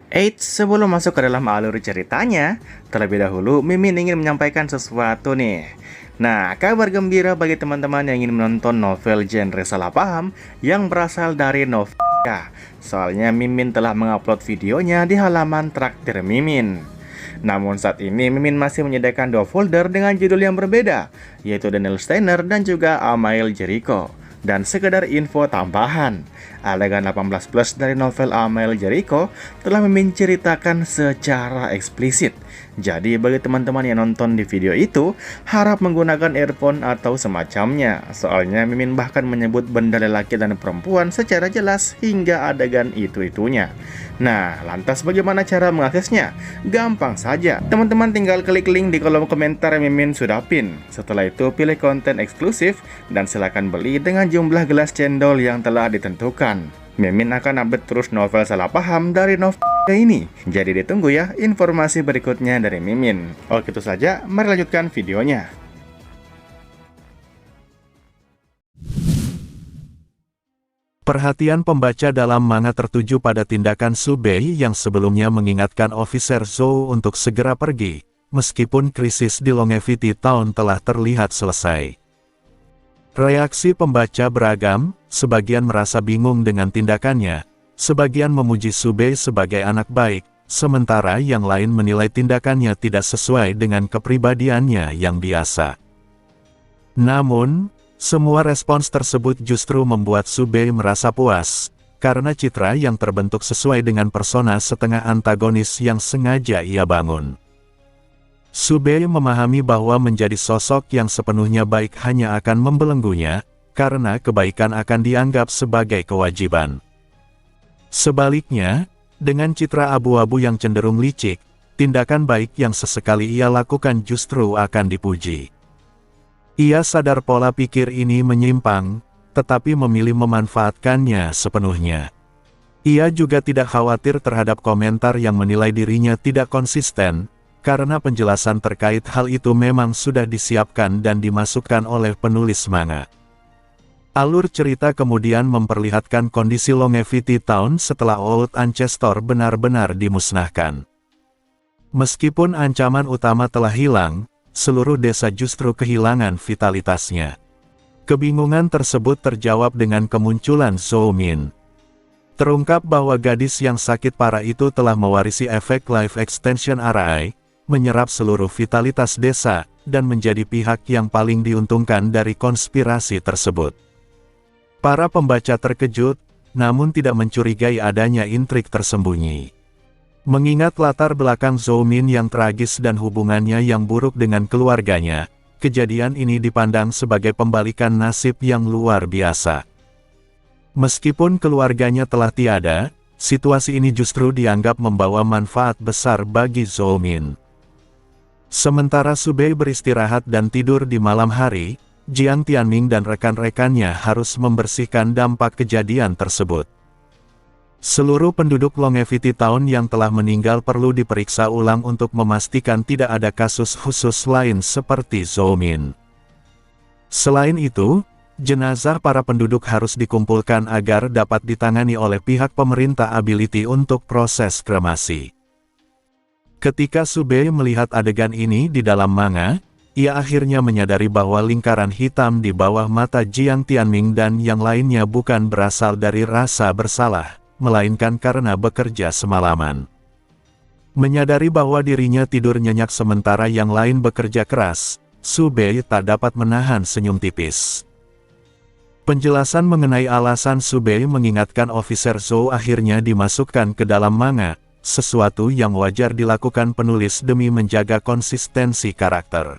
Eits, sebelum masuk ke dalam alur ceritanya, terlebih dahulu Mimin ingin menyampaikan sesuatu nih. Nah, kabar gembira bagi teman-teman yang ingin menonton novel genre salah paham yang berasal dari Novika. Soalnya Mimin telah mengupload videonya di halaman Traktir Mimin. Namun saat ini Mimin masih menyediakan dua folder dengan judul yang berbeda, yaitu Daniel Steiner dan juga Amael Jericho. Dan sekedar info tambahan, adegan 18 plus dari novel Amael Jericho telah Mimin ceritakan secara eksplisit. Jadi bagi teman-teman yang nonton di video itu, harap menggunakan earphone atau semacamnya. Soalnya Mimin bahkan menyebut benda lelaki dan perempuan secara jelas hingga adegan itu-itunya. Nah, lantas bagaimana cara mengaksesnya? Gampang saja, teman-teman tinggal klik link di kolom komentar yang Mimin sudah pin. Setelah itu pilih konten eksklusif dan silakan beli dengan jumlah gelas cendol yang telah ditentukan. Mimin akan update terus novel salah paham dari novel ini. Jadi ditunggu ya informasi berikutnya dari Mimin. Oke, itu saja, mari lanjutkan videonya. Perhatian pembaca dalam manga tertuju pada tindakan Subei yang sebelumnya mengingatkan Officer Zou untuk segera pergi, meskipun krisis di Longevity Town telah terlihat selesai. Reaksi pembaca beragam, sebagian merasa bingung dengan tindakannya, sebagian memuji Subei sebagai anak baik, sementara yang lain menilai tindakannya tidak sesuai dengan kepribadiannya yang biasa. Namun, semua respons tersebut justru membuat Subei merasa puas, karena citra yang terbentuk sesuai dengan persona setengah antagonis yang sengaja ia bangun. Subei memahami bahwa menjadi sosok yang sepenuhnya baik hanya akan membelenggunya, karena kebaikan akan dianggap sebagai kewajiban. Sebaliknya, dengan citra abu-abu yang cenderung licik, tindakan baik yang sesekali ia lakukan justru akan dipuji. Ia sadar pola pikir ini menyimpang, tetapi memilih memanfaatkannya sepenuhnya. Ia juga tidak khawatir terhadap komentar yang menilai dirinya tidak konsisten, karena penjelasan terkait hal itu memang sudah disiapkan dan dimasukkan oleh penulis manga. Alur cerita kemudian memperlihatkan kondisi Longevity Town setelah Old Ancestor benar-benar dimusnahkan. Meskipun ancaman utama telah hilang, seluruh desa justru kehilangan vitalitasnya. Kebingungan tersebut terjawab dengan kemunculan Zhou Min. Terungkap bahwa gadis yang sakit parah itu telah mewarisi efek life extension RI, menyerap seluruh vitalitas desa, dan menjadi pihak yang paling diuntungkan dari konspirasi tersebut. Para pembaca terkejut, namun tidak mencurigai adanya intrik tersembunyi. Mengingat latar belakang Zhou Min yang tragis dan hubungannya yang buruk dengan keluarganya, kejadian ini dipandang sebagai pembalikan nasib yang luar biasa. Meskipun keluarganya telah tiada, situasi ini justru dianggap membawa manfaat besar bagi Zhou Min. Sementara Subei beristirahat dan tidur di malam hari, Jiang Tianming dan rekan-rekannya harus membersihkan dampak kejadian tersebut. Seluruh penduduk Longevity Town yang telah meninggal perlu diperiksa ulang untuk memastikan tidak ada kasus khusus lain seperti Zhou Min. Selain itu, jenazah para penduduk harus dikumpulkan agar dapat ditangani oleh pihak pemerintah Ability untuk proses kremasi. Ketika Subei melihat adegan ini di dalam manga, ia akhirnya menyadari bahwa lingkaran hitam di bawah mata Jiang Tianming dan yang lainnya bukan berasal dari rasa bersalah, melainkan karena bekerja semalaman. Menyadari bahwa dirinya tidur nyenyak sementara yang lain bekerja keras, Subei tak dapat menahan senyum tipis. Penjelasan mengenai alasan Subei mengingatkan Officer Zhou akhirnya dimasukkan ke dalam manga, sesuatu yang wajar dilakukan penulis demi menjaga konsistensi karakter.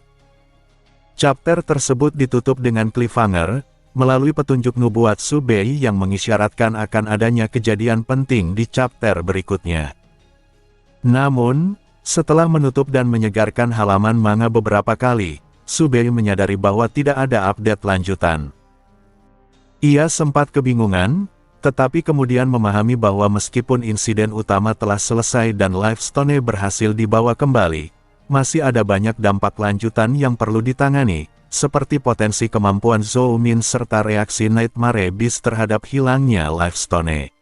Chapter tersebut ditutup dengan cliffhanger, melalui petunjuk nubuat Subei yang mengisyaratkan akan adanya kejadian penting di chapter berikutnya. Namun, setelah menutup dan menyegarkan halaman manga beberapa kali, Subei menyadari bahwa tidak ada update lanjutan. Ia sempat kebingungan, tetapi kemudian memahami bahwa meskipun insiden utama telah selesai dan Lifestone berhasil dibawa kembali, masih ada banyak dampak lanjutan yang perlu ditangani, seperti potensi kemampuan Zhou Min serta reaksi Nightmare Beast terhadap hilangnya Lifestone.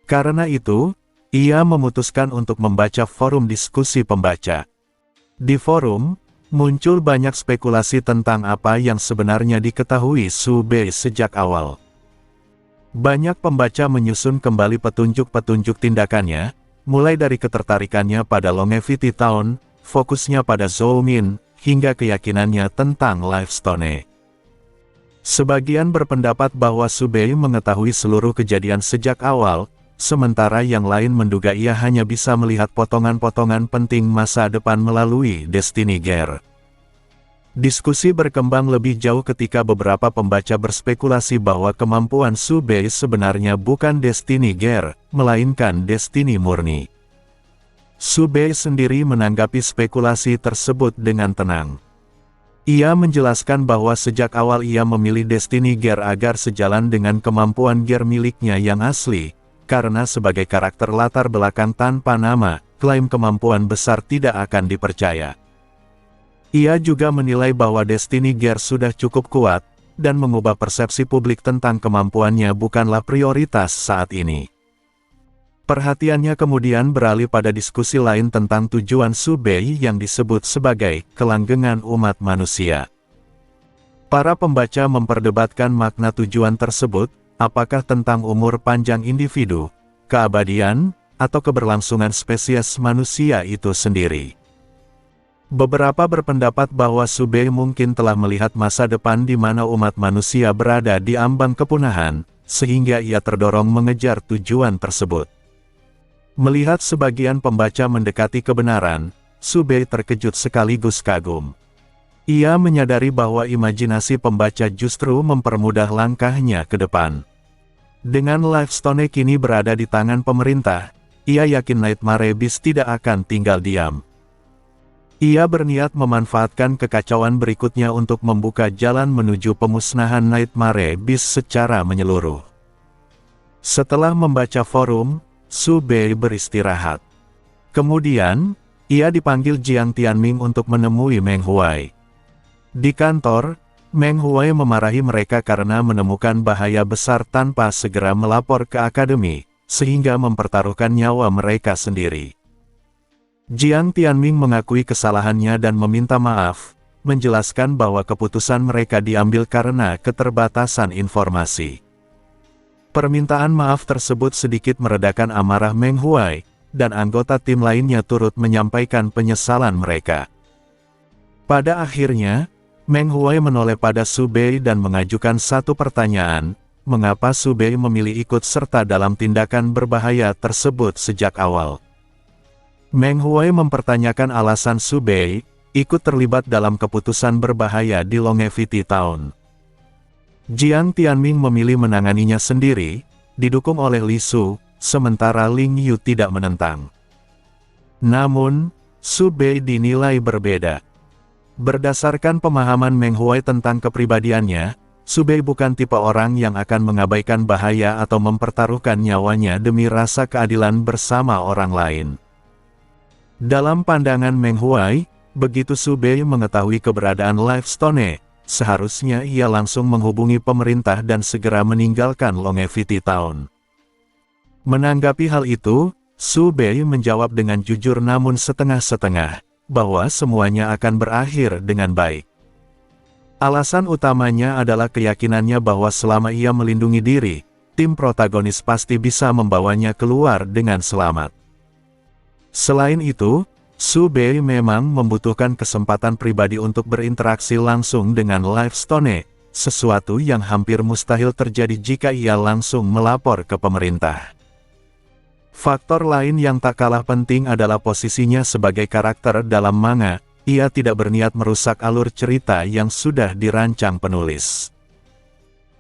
Karena itu, Ia memutuskan untuk membaca forum diskusi pembaca. Di forum, muncul banyak spekulasi tentang apa yang sebenarnya diketahui Su Bei sejak awal. Banyak pembaca menyusun kembali petunjuk-petunjuk tindakannya, mulai dari ketertarikannya pada Longevity Town, fokusnya pada Zhou Min, hingga keyakinannya tentang Livestone. Sebagian berpendapat bahwa Su Bei mengetahui seluruh kejadian sejak awal, sementara yang lain menduga ia hanya bisa melihat potongan-potongan penting masa depan melalui Destiny Gear. Diskusi berkembang lebih jauh ketika beberapa pembaca berspekulasi bahwa kemampuan Su Bei sebenarnya bukan Destiny Gear, melainkan Destiny murni. Su Bei sendiri menanggapi spekulasi tersebut dengan tenang. Ia menjelaskan bahwa sejak awal ia memilih Destiny Gear agar sejalan dengan kemampuan gear miliknya yang asli, karena sebagai karakter latar belakang tanpa nama, klaim kemampuan besar tidak akan dipercaya. Ia juga menilai bahwa Destiny Gear sudah cukup kuat, dan mengubah persepsi publik tentang kemampuannya bukanlah prioritas saat ini. Perhatiannya kemudian beralih pada diskusi lain tentang tujuan Su Bei yang disebut sebagai kelanggengan umat manusia. Para pembaca memperdebatkan makna tujuan tersebut, apakah tentang umur panjang individu, keabadian, atau keberlangsungan spesies manusia itu sendiri. Beberapa berpendapat bahwa Su Bei mungkin telah melihat masa depan di mana umat manusia berada di ambang kepunahan, sehingga ia terdorong mengejar tujuan tersebut. Melihat sebagian pembaca mendekati kebenaran, Su Bei terkejut sekaligus kagum. Ia menyadari bahwa imajinasi pembaca justru mempermudah langkahnya ke depan. Dengan Livestone kini berada di tangan pemerintah, ia yakin Nightmare Beast tidak akan tinggal diam. Ia berniat memanfaatkan kekacauan berikutnya untuk membuka jalan menuju pemusnahan Nightmare Beast secara menyeluruh. Setelah membaca forum, Su Bei beristirahat. Kemudian, ia dipanggil Jiang Tianming untuk menemui Meng Huai. Di kantor, Meng Huai memarahi mereka karena menemukan bahaya besar tanpa segera melapor ke akademi, sehingga mempertaruhkan nyawa mereka sendiri. Jiang Tianming mengakui kesalahannya dan meminta maaf, menjelaskan bahwa keputusan mereka diambil karena keterbatasan informasi. Permintaan maaf tersebut sedikit meredakan amarah Meng Huai, dan anggota tim lainnya turut menyampaikan penyesalan mereka. Pada akhirnya, Meng Huai menoleh pada Su Bei dan mengajukan satu pertanyaan, mengapa Su Bei memilih ikut serta dalam tindakan berbahaya tersebut sejak awal. Meng Huai mempertanyakan alasan Su Bei ikut terlibat dalam keputusan berbahaya di Longevity Town. Jiang Tianming memilih menanganinya sendiri, didukung oleh Li Su, sementara Ling Yu tidak menentang. Namun, Su Bei dinilai berbeda. Berdasarkan pemahaman Meng Huai tentang kepribadiannya, Su Bei bukan tipe orang yang akan mengabaikan bahaya atau mempertaruhkan nyawanya demi rasa keadilan bersama orang lain. Dalam pandangan Meng Huai, begitu Su Bei mengetahui keberadaan Livestone, seharusnya ia langsung menghubungi pemerintah dan segera meninggalkan Longevity Town. Menanggapi hal itu, Su Bei menjawab dengan jujur namun setengah-setengah, bahwa semuanya akan berakhir dengan baik. Alasan utamanya adalah keyakinannya bahwa selama ia melindungi diri, tim protagonis pasti bisa membawanya keluar dengan selamat. Selain itu, Su Bei memang membutuhkan kesempatan pribadi untuk berinteraksi langsung dengan Livestone, sesuatu yang hampir mustahil terjadi jika ia langsung melapor ke pemerintah. Faktor lain yang tak kalah penting adalah posisinya sebagai karakter dalam manga. Ia tidak berniat merusak alur cerita yang sudah dirancang penulis.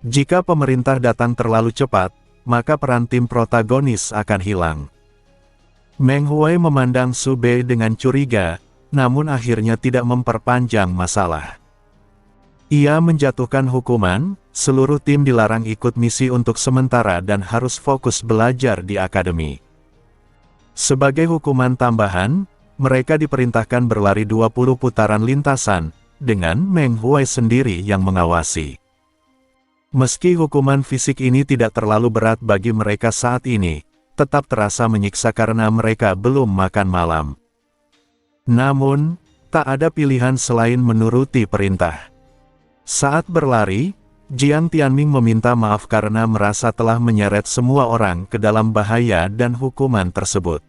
Jika pemerintah datang terlalu cepat, maka peran tim protagonis akan hilang. Meng Huai memandang Su Bei dengan curiga, namun akhirnya tidak memperpanjang masalah. Ia menjatuhkan hukuman, seluruh tim dilarang ikut misi untuk sementara dan harus fokus belajar di akademi. Sebagai hukuman tambahan, mereka diperintahkan berlari 20 putaran lintasan, dengan Meng Huai sendiri yang mengawasi. Meski hukuman fisik ini tidak terlalu berat bagi mereka saat ini, tetap terasa menyiksa karena mereka belum makan malam. Namun, tak ada pilihan selain menuruti perintah. Saat berlari, Jiang Tianming meminta maaf karena merasa telah menyeret semua orang ke dalam bahaya dan hukuman tersebut.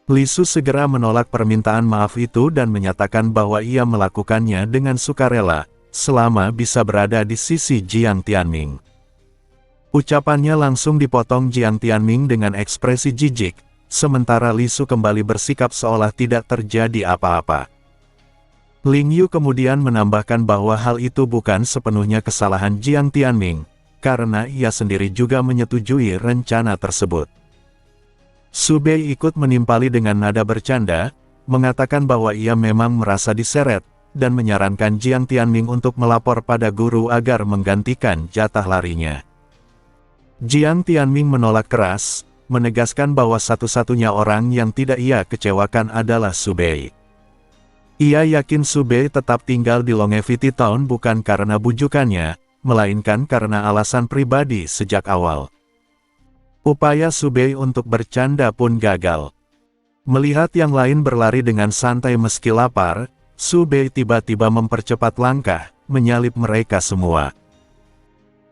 Li Su segera menolak permintaan maaf itu dan menyatakan bahwa ia melakukannya dengan sukarela, selama bisa berada di sisi Jiang Tianming. Ucapannya langsung dipotong Jiang Tianming dengan ekspresi jijik, sementara Li Su kembali bersikap seolah tidak terjadi apa-apa. Ling Yu kemudian menambahkan bahwa hal itu bukan sepenuhnya kesalahan Jiang Tianming, karena ia sendiri juga menyetujui rencana tersebut. Su Bei ikut menimpali dengan nada bercanda, mengatakan bahwa ia memang merasa diseret, dan menyarankan Jiang Tianming untuk melapor pada guru agar menggantikan jatah larinya. Jiang Tianming menolak keras, menegaskan bahwa satu-satunya orang yang tidak ia kecewakan adalah Su Bei. Ia yakin Su Bei tetap tinggal di Longevity Town bukan karena bujukannya, melainkan karena alasan pribadi sejak awal. Upaya Su Bei untuk bercanda pun gagal. Melihat yang lain berlari dengan santai meski lapar, Su Bei tiba-tiba mempercepat langkah, menyalip mereka semua.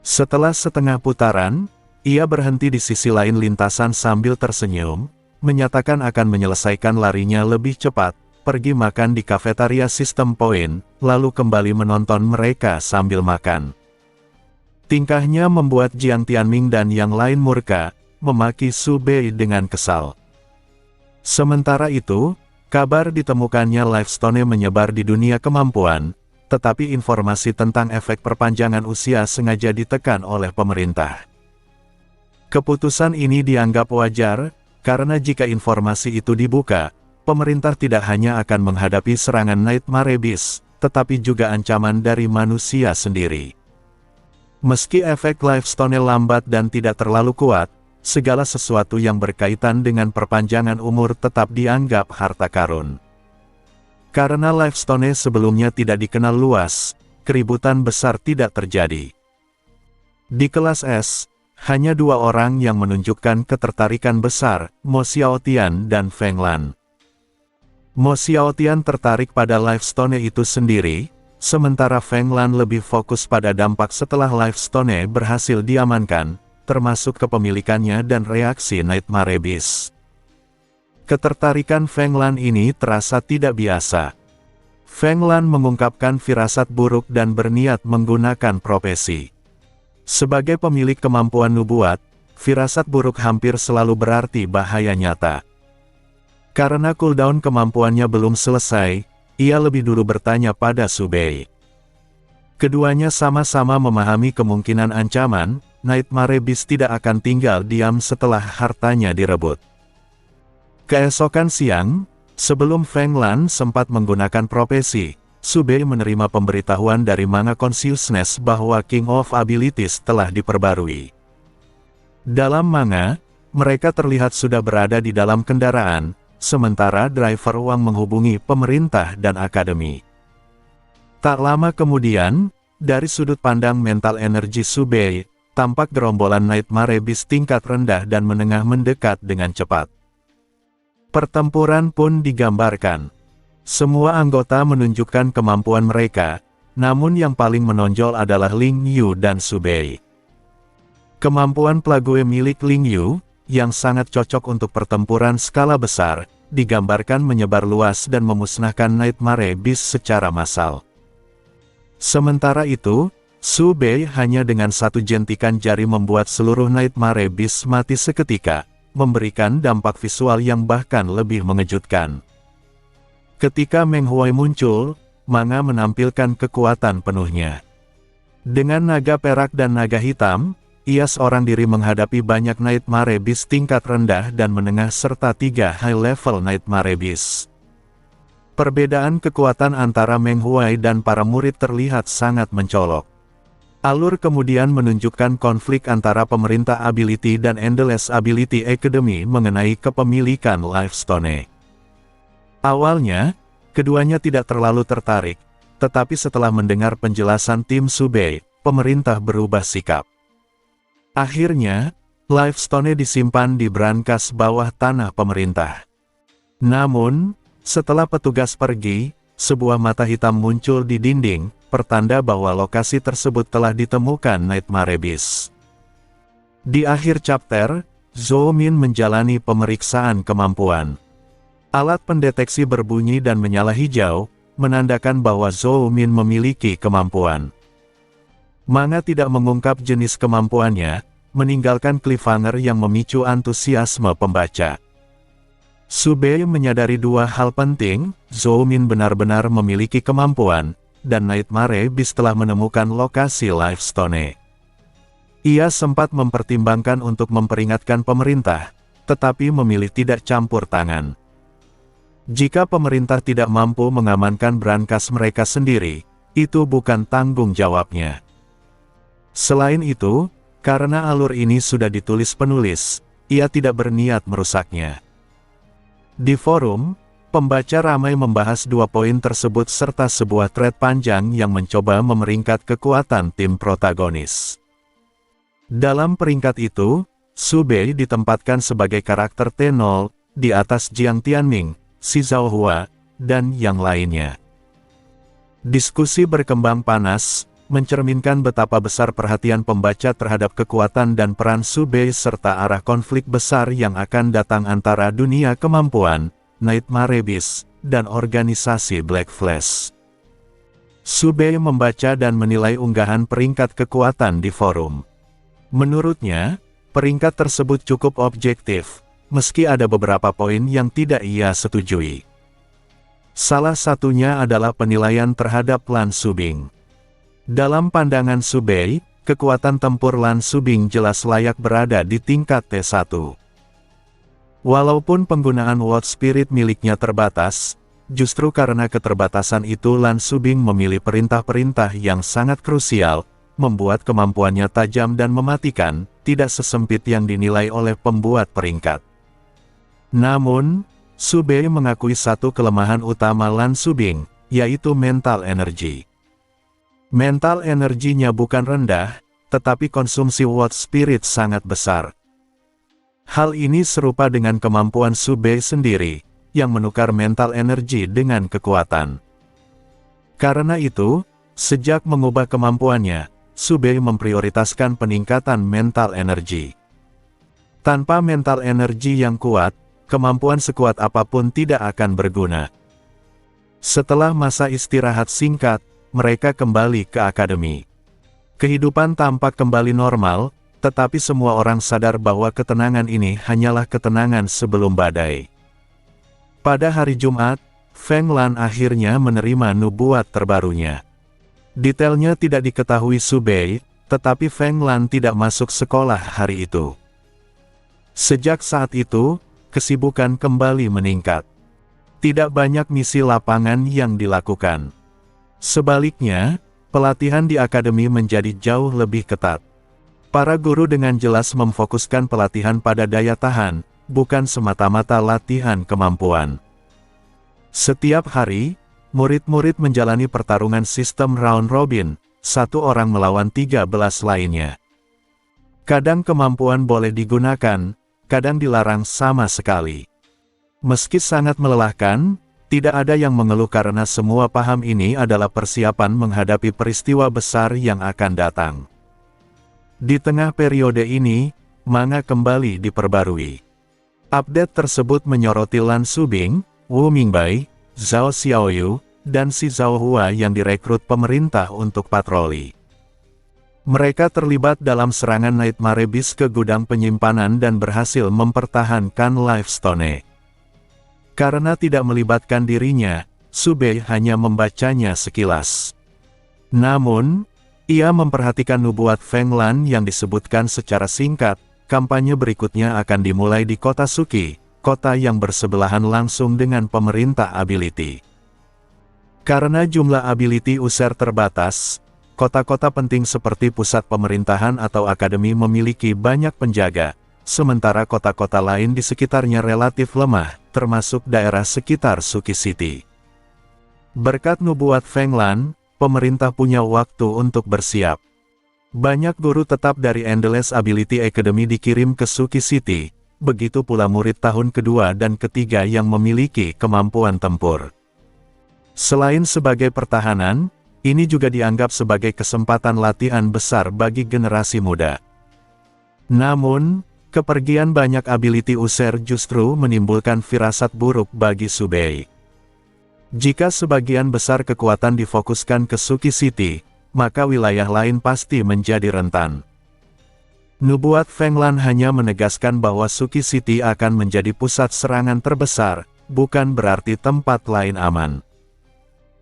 Setelah setengah putaran, ia berhenti di sisi lain lintasan sambil tersenyum, menyatakan akan menyelesaikan larinya lebih cepat, pergi makan di kafetaria System Point, lalu kembali menonton mereka sambil makan. Tingkahnya membuat Jiang Tianming dan yang lain murka, memaki Su Bei dengan kesal. Sementara itu, kabar ditemukannya Lifestone menyebar di dunia kemampuan, tetapi informasi tentang efek perpanjangan usia sengaja ditekan oleh pemerintah. Keputusan ini dianggap wajar, karena jika informasi itu dibuka, pemerintah tidak hanya akan menghadapi serangan Nightmare Beast, tetapi juga ancaman dari manusia sendiri. Meski efek Lifestone lambat dan tidak terlalu kuat, segala sesuatu yang berkaitan dengan perpanjangan umur tetap dianggap harta karun. Karena Lifestone sebelumnya tidak dikenal luas, keributan besar tidak terjadi. Di kelas S, hanya dua orang yang menunjukkan ketertarikan besar, Mo Xiaotian dan Feng Lan. Mo Xiaotian tertarik pada Lifestone itu sendiri, sementara Feng Lan lebih fokus pada dampak setelah Lifestone berhasil diamankan, termasuk kepemilikannya dan reaksi Nightmare Beast. Ketertarikan Feng Lan ini terasa tidak biasa. Feng Lan mengungkapkan firasat buruk dan berniat menggunakan profesi. Sebagai pemilik kemampuan nubuat, firasat buruk hampir selalu berarti bahaya nyata. Karena cooldown kemampuannya belum selesai, ia lebih dulu bertanya pada Su Bei. Keduanya sama-sama memahami kemungkinan ancaman, Nightmare Beast tidak akan tinggal diam setelah hartanya direbut. Keesokan siang, sebelum Feng Lan sempat menggunakan profesi, Su Bei menerima pemberitahuan dari Manga Consciousness bahwa King of Abilities telah diperbarui. Dalam manga, mereka terlihat sudah berada di dalam kendaraan, sementara driver uang menghubungi pemerintah dan akademi. Tak lama kemudian, dari sudut pandang mental energi Su Bei, tampak gerombolan Nightmare Beast tingkat rendah dan menengah mendekat dengan cepat. Pertempuran pun digambarkan. Semua anggota menunjukkan kemampuan mereka, namun yang paling menonjol adalah Ling Yu dan Su Bei. Kemampuan Plague milik Ling Yu, yang sangat cocok untuk pertempuran skala besar, digambarkan menyebar luas dan memusnahkan Nightmare Beast secara massal. Sementara itu, Su Bei hanya dengan satu jentikan jari membuat seluruh Nightmare Beast mati seketika, memberikan dampak visual yang bahkan lebih mengejutkan. Ketika Meng Huai muncul, manga menampilkan kekuatan penuhnya. Dengan naga perak dan naga hitam, ia seorang diri menghadapi banyak Nightmare Beast tingkat rendah dan menengah serta 3 high-level Nightmare Beast. Perbedaan kekuatan antara Meng Huai dan para murid terlihat sangat mencolok. Alur kemudian menunjukkan konflik antara pemerintah ability dan Endless Ability Academy mengenai kepemilikan Lifestone. Awalnya, keduanya tidak terlalu tertarik, tetapi setelah mendengar penjelasan tim Su Bei, pemerintah berubah sikap. Akhirnya, Life Stone disimpan di brankas bawah tanah pemerintah. Namun, setelah petugas pergi, sebuah mata hitam muncul di dinding, pertanda bahwa lokasi tersebut telah ditemukan Nightmare Beast. Di akhir chapter, Zhou Min menjalani pemeriksaan kemampuan. Alat pendeteksi berbunyi dan menyala hijau, menandakan bahwa Zhou Min memiliki kemampuan. Manga tidak mengungkap jenis kemampuannya, meninggalkan cliffhanger yang memicu antusiasme pembaca. Subei menyadari dua hal penting, Zhou Min benar-benar memiliki kemampuan, dan Nightmare Beast telah menemukan lokasi Life Stone. Ia sempat mempertimbangkan untuk memperingatkan pemerintah, tetapi memilih tidak campur tangan. Jika pemerintah tidak mampu mengamankan brankas mereka sendiri, itu bukan tanggung jawabnya. Selain itu, karena alur ini sudah ditulis penulis, ia tidak berniat merusaknya. Di forum, pembaca ramai membahas dua poin tersebut serta sebuah thread panjang yang mencoba memeringkat kekuatan tim protagonis. Dalam peringkat itu, Subei ditempatkan sebagai karakter T0, di atas Jiang Tianming, Shi Zhaohua, dan yang lainnya. Diskusi berkembang panas, mencerminkan betapa besar perhatian pembaca terhadap kekuatan dan peran Subei serta arah konflik besar yang akan datang antara dunia kemampuan, Nightmare Beast, dan organisasi Black Flash. Subei membaca dan menilai unggahan peringkat kekuatan di forum. Menurutnya, peringkat tersebut cukup objektif, meski ada beberapa poin yang tidak ia setujui. Salah satunya adalah penilaian terhadap Lan Subing. Dalam pandangan Subei, kekuatan tempur Lan Subing jelas layak berada di tingkat T1. Walaupun penggunaan World Spirit miliknya terbatas, justru karena keterbatasan itu Lan Subing memilih perintah-perintah yang sangat krusial, membuat kemampuannya tajam dan mematikan, tidak sesempit yang dinilai oleh pembuat peringkat. Namun, Subei mengakui satu kelemahan utama Lan Subing, yaitu mental energi. Mental energinya bukan rendah, tetapi konsumsi World Spirit sangat besar. Hal ini serupa dengan kemampuan Subei sendiri, yang menukar mental energi dengan kekuatan. Karena itu, sejak mengubah kemampuannya, Subei memprioritaskan peningkatan mental energi. Tanpa mental energi yang kuat, kemampuan sekuat apapun tidak akan berguna. Setelah masa istirahat singkat, mereka kembali ke akademi. Kehidupan tampak kembali normal, tetapi semua orang sadar bahwa ketenangan ini hanyalah ketenangan sebelum badai. Pada hari Jumat, Feng Lan akhirnya menerima nubuat terbarunya. Detailnya tidak diketahui Subei, tetapi Feng Lan tidak masuk sekolah hari itu. Sejak saat itu, kesibukan kembali meningkat. Tidak banyak misi lapangan yang dilakukan. Sebaliknya, pelatihan di akademi menjadi jauh lebih ketat. Para guru dengan jelas memfokuskan pelatihan pada daya tahan, bukan semata-mata latihan kemampuan. Setiap hari, murid-murid menjalani pertarungan sistem round robin, satu orang melawan 13 lainnya. Kadang kemampuan boleh digunakan, kadang dilarang sama sekali. Meski sangat melelahkan, tidak ada yang mengeluh karena semua paham ini adalah persiapan menghadapi peristiwa besar yang akan datang. Di tengah periode ini, manga kembali diperbarui. Update tersebut menyoroti Lan Subing, Wu Mingbai, Zhao Xiaoyu, dan Shi Zhaohua yang direkrut pemerintah untuk patroli. Mereka terlibat dalam serangan Nightmare Beast ke gudang penyimpanan dan berhasil mempertahankan Life Stone. Karena tidak melibatkan dirinya, Subei hanya membacanya sekilas. Namun, ia memperhatikan nubuat Feng Lan yang disebutkan secara singkat, kampanye berikutnya akan dimulai di kota Suki, kota yang bersebelahan langsung dengan pemerintah ability. Karena jumlah ability user terbatas, kota-kota penting seperti pusat pemerintahan atau akademi memiliki banyak penjaga, sementara kota-kota lain di sekitarnya relatif lemah, termasuk daerah sekitar Suki City. Berkat nubuat Feng Lan, pemerintah punya waktu untuk bersiap. Banyak guru tetap dari Endless Ability Academy dikirim ke Suki City, begitu pula murid tahun kedua dan ketiga yang memiliki kemampuan tempur. Selain sebagai pertahanan, ini juga dianggap sebagai kesempatan latihan besar bagi generasi muda. Namun, kepergian banyak ability user justru menimbulkan firasat buruk bagi Subei. Jika sebagian besar kekuatan difokuskan ke Suki City, maka wilayah lain pasti menjadi rentan. Nubuat Feng Lan hanya menegaskan bahwa Suki City akan menjadi pusat serangan terbesar, bukan berarti tempat lain aman.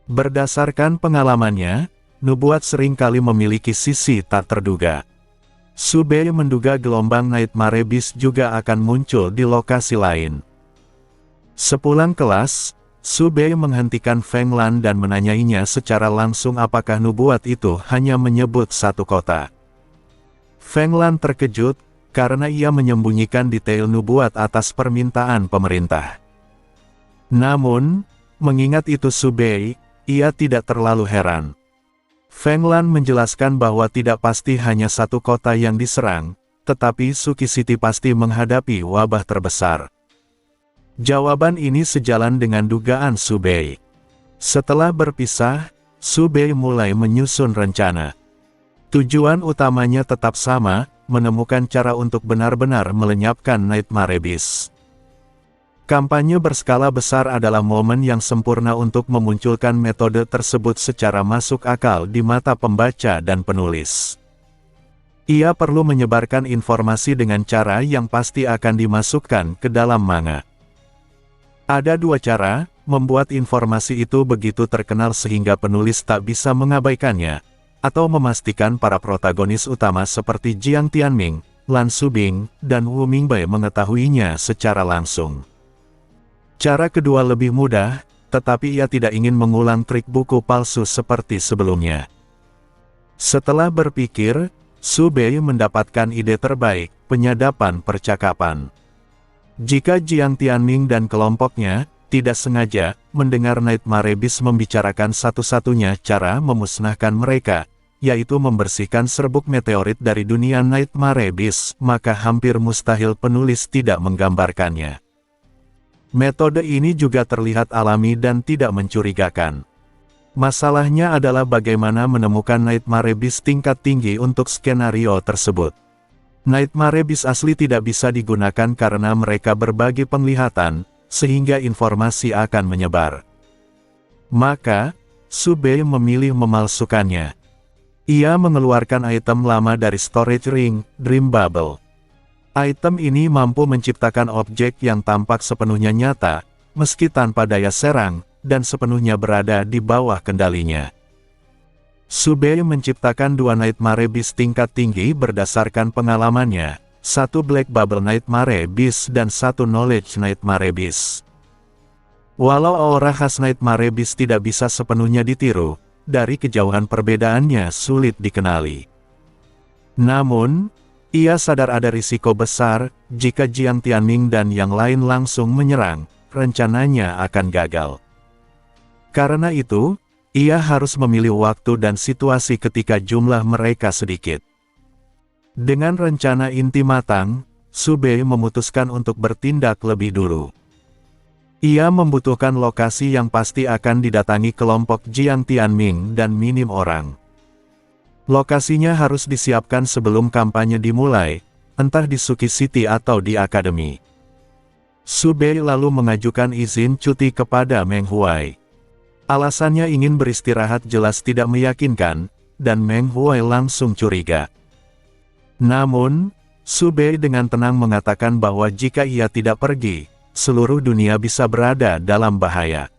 Berdasarkan pengalamannya, nubuat seringkali memiliki sisi tak terduga. Subei menduga gelombang Nightmare Beast juga akan muncul di lokasi lain. Sepulang kelas, Subei menghentikan Feng Lan dan menanyainya secara langsung apakah nubuat itu hanya menyebut satu kota. Feng Lan terkejut, karena ia menyembunyikan detail nubuat atas permintaan pemerintah. Namun, mengingat itu Subei, ia tidak terlalu heran. Feng Lan menjelaskan bahwa tidak pasti hanya satu kota yang diserang, tetapi Suki City pasti menghadapi wabah terbesar. Jawaban ini sejalan dengan dugaan Subei. Setelah berpisah, Subei mulai menyusun rencana. Tujuan utamanya tetap sama, menemukan cara untuk benar-benar melenyapkan Nightmare Beast. Kampanye berskala besar adalah momen yang sempurna untuk memunculkan metode tersebut secara masuk akal di mata pembaca dan penulis. Ia perlu menyebarkan informasi dengan cara yang pasti akan dimasukkan ke dalam manga. Ada dua cara, membuat informasi itu begitu terkenal sehingga penulis tak bisa mengabaikannya, atau memastikan para protagonis utama seperti Jiang Tianming, Lan Subing, dan Wu Mingbei mengetahuinya secara langsung. Cara kedua lebih mudah, tetapi ia tidak ingin mengulang trik buku palsu seperti sebelumnya. Setelah berpikir, Subei mendapatkan ide terbaik, penyadapan percakapan. Jika Jiang Tianming dan kelompoknya tidak sengaja mendengar Nightmare Beast membicarakan satu-satunya cara memusnahkan mereka, yaitu membersihkan serbuk meteorit dari dunia Nightmare Beast, maka hampir mustahil penulis tidak menggambarkannya. Metode ini juga terlihat alami dan tidak mencurigakan. Masalahnya adalah bagaimana menemukan Nightmare Beast tingkat tinggi untuk skenario tersebut. Nightmare Beast asli tidak bisa digunakan karena mereka berbagi penglihatan, sehingga informasi akan menyebar. Maka, Subei memilih memalsukannya. Ia mengeluarkan item lama dari storage ring, Dream Bubble. Item ini mampu menciptakan objek yang tampak sepenuhnya nyata, meski tanpa daya serang, dan sepenuhnya berada di bawah kendalinya. Subei menciptakan dua Nightmare Beast tingkat tinggi berdasarkan pengalamannya, satu Black Bubble Nightmare Beast dan satu Knowledge Nightmare Beast. Walau aura khas Nightmare Beast tidak bisa sepenuhnya ditiru, dari kejauhan perbedaannya sulit dikenali. Namun, ia sadar ada risiko besar, jika Jiang Tianming dan yang lain langsung menyerang, rencananya akan gagal. Karena itu, ia harus memilih waktu dan situasi ketika jumlah mereka sedikit. Dengan rencana inti matang, Subei memutuskan untuk bertindak lebih dulu. Ia membutuhkan lokasi yang pasti akan didatangi kelompok Jiang Tianming dan minim orang. Lokasinya harus disiapkan sebelum kampanye dimulai, entah di Suki City atau di akademi. Subei lalu mengajukan izin cuti kepada Meng Huai. Alasannya ingin beristirahat jelas tidak meyakinkan, dan Meng Huai langsung curiga. Namun, Subei dengan tenang mengatakan bahwa jika ia tidak pergi, seluruh dunia bisa berada dalam bahaya.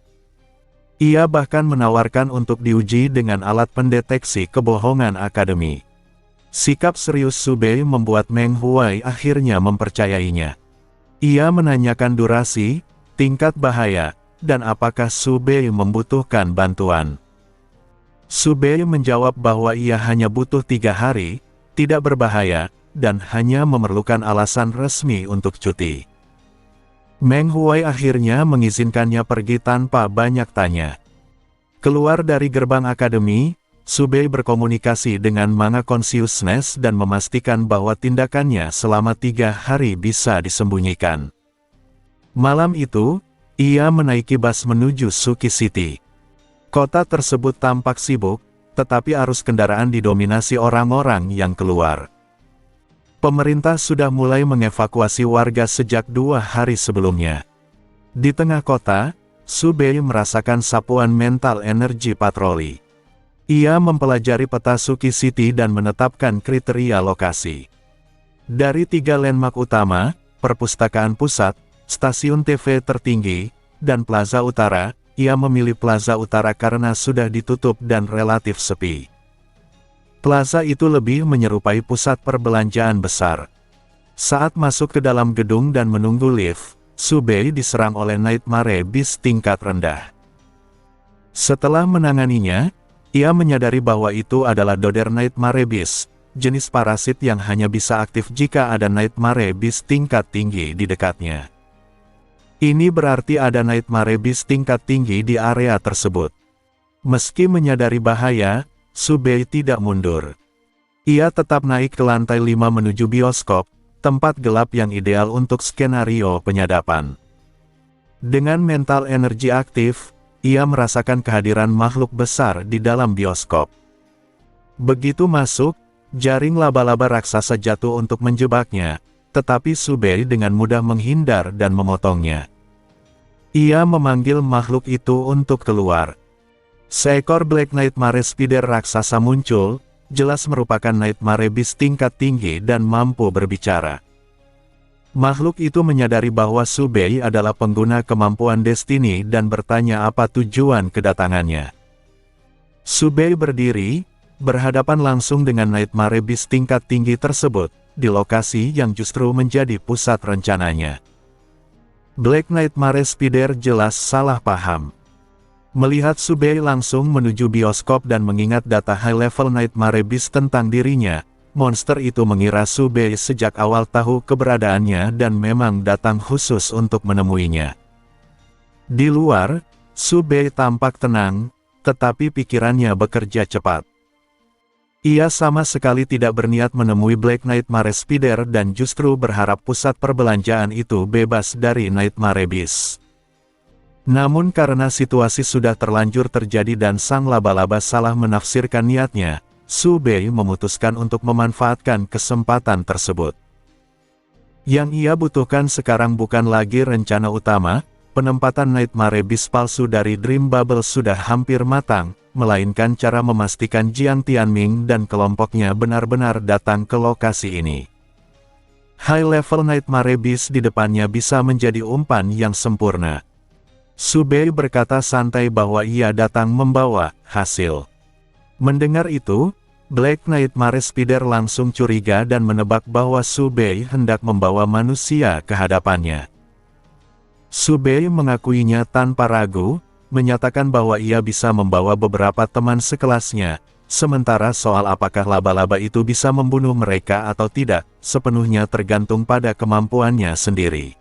Ia bahkan menawarkan untuk diuji dengan alat pendeteksi kebohongan akademi. Sikap serius Subei membuat Meng Huai akhirnya mempercayainya. Ia menanyakan durasi, tingkat bahaya, dan apakah Subei membutuhkan bantuan. Subei menjawab bahwa ia hanya butuh 3 hari, tidak berbahaya, dan hanya memerlukan alasan resmi untuk cuti. Meng Huai akhirnya mengizinkannya pergi tanpa banyak tanya. Keluar dari gerbang akademi, Subei berkomunikasi dengan Manga Consciousness dan memastikan bahwa tindakannya selama 3 hari bisa disembunyikan. Malam itu, ia menaiki bus menuju Suki City. Kota tersebut tampak sibuk, tetapi arus kendaraan didominasi orang-orang yang keluar. Pemerintah sudah mulai mengevakuasi warga sejak 2 hari sebelumnya. Di tengah kota, Subei merasakan sapuan mental energi patroli. Ia mempelajari peta Suki City dan menetapkan kriteria lokasi. Dari 3 landmark utama, perpustakaan pusat, stasiun TV tertinggi, dan Plaza Utara, ia memilih Plaza Utara karena sudah ditutup dan relatif sepi. Plaza itu lebih menyerupai pusat perbelanjaan besar. Saat masuk ke dalam gedung dan menunggu lift, Subei diserang oleh nightmare bis tingkat rendah. Setelah menanganinya, ia menyadari bahwa itu adalah Doder Nightmare Beast, jenis parasit yang hanya bisa aktif jika ada Nightmare Beast tingkat tinggi di dekatnya. Ini berarti ada Nightmare Beast tingkat tinggi di area tersebut. Meski menyadari bahaya, Subei tidak mundur. Ia tetap naik ke lantai 5 menuju bioskop, tempat gelap yang ideal untuk skenario penyadapan. Dengan mental energi aktif, ia merasakan kehadiran makhluk besar di dalam bioskop. Begitu masuk, jaring laba-laba raksasa jatuh untuk menjebaknya, tetapi Subei dengan mudah menghindar dan memotongnya. Ia memanggil makhluk itu untuk keluar. Seekor Black Nightmare Spider raksasa muncul, jelas merupakan Nightmare Beast tingkat tinggi dan mampu berbicara. Makhluk itu menyadari bahwa Subei adalah pengguna kemampuan Destiny dan bertanya apa tujuan kedatangannya. Subei berdiri, berhadapan langsung dengan Nightmare Beast tingkat tinggi tersebut, di lokasi yang justru menjadi pusat rencananya. Black Nightmare Spider jelas salah paham. Melihat Subei langsung menuju bioskop dan mengingat data high-level Nightmare Beast tentang dirinya, monster itu mengira Subei sejak awal tahu keberadaannya dan memang datang khusus untuk menemuinya. Di luar, Subei tampak tenang, tetapi pikirannya bekerja cepat. Ia sama sekali tidak berniat menemui Black Nightmare Spider dan justru berharap pusat perbelanjaan itu bebas dari Nightmare Beast. Namun karena situasi sudah terlanjur terjadi dan sang laba-laba salah menafsirkan niatnya, Subei memutuskan untuk memanfaatkan kesempatan tersebut. Yang ia butuhkan sekarang bukan lagi rencana utama, penempatan Nightmare Beast palsu dari Dream Bubble sudah hampir matang, melainkan cara memastikan Jiang Tianming dan kelompoknya benar-benar datang ke lokasi ini. High-level Nightmare Beast di depannya bisa menjadi umpan yang sempurna. Subei berkata santai bahwa ia datang membawa hasil. Mendengar itu, Black Nightmare Spider langsung curiga dan menebak bahwa Subei hendak membawa manusia ke hadapannya. Subei mengakuinya tanpa ragu, menyatakan bahwa ia bisa membawa beberapa teman sekelasnya, sementara soal apakah laba-laba itu bisa membunuh mereka atau tidak, sepenuhnya tergantung pada kemampuannya sendiri.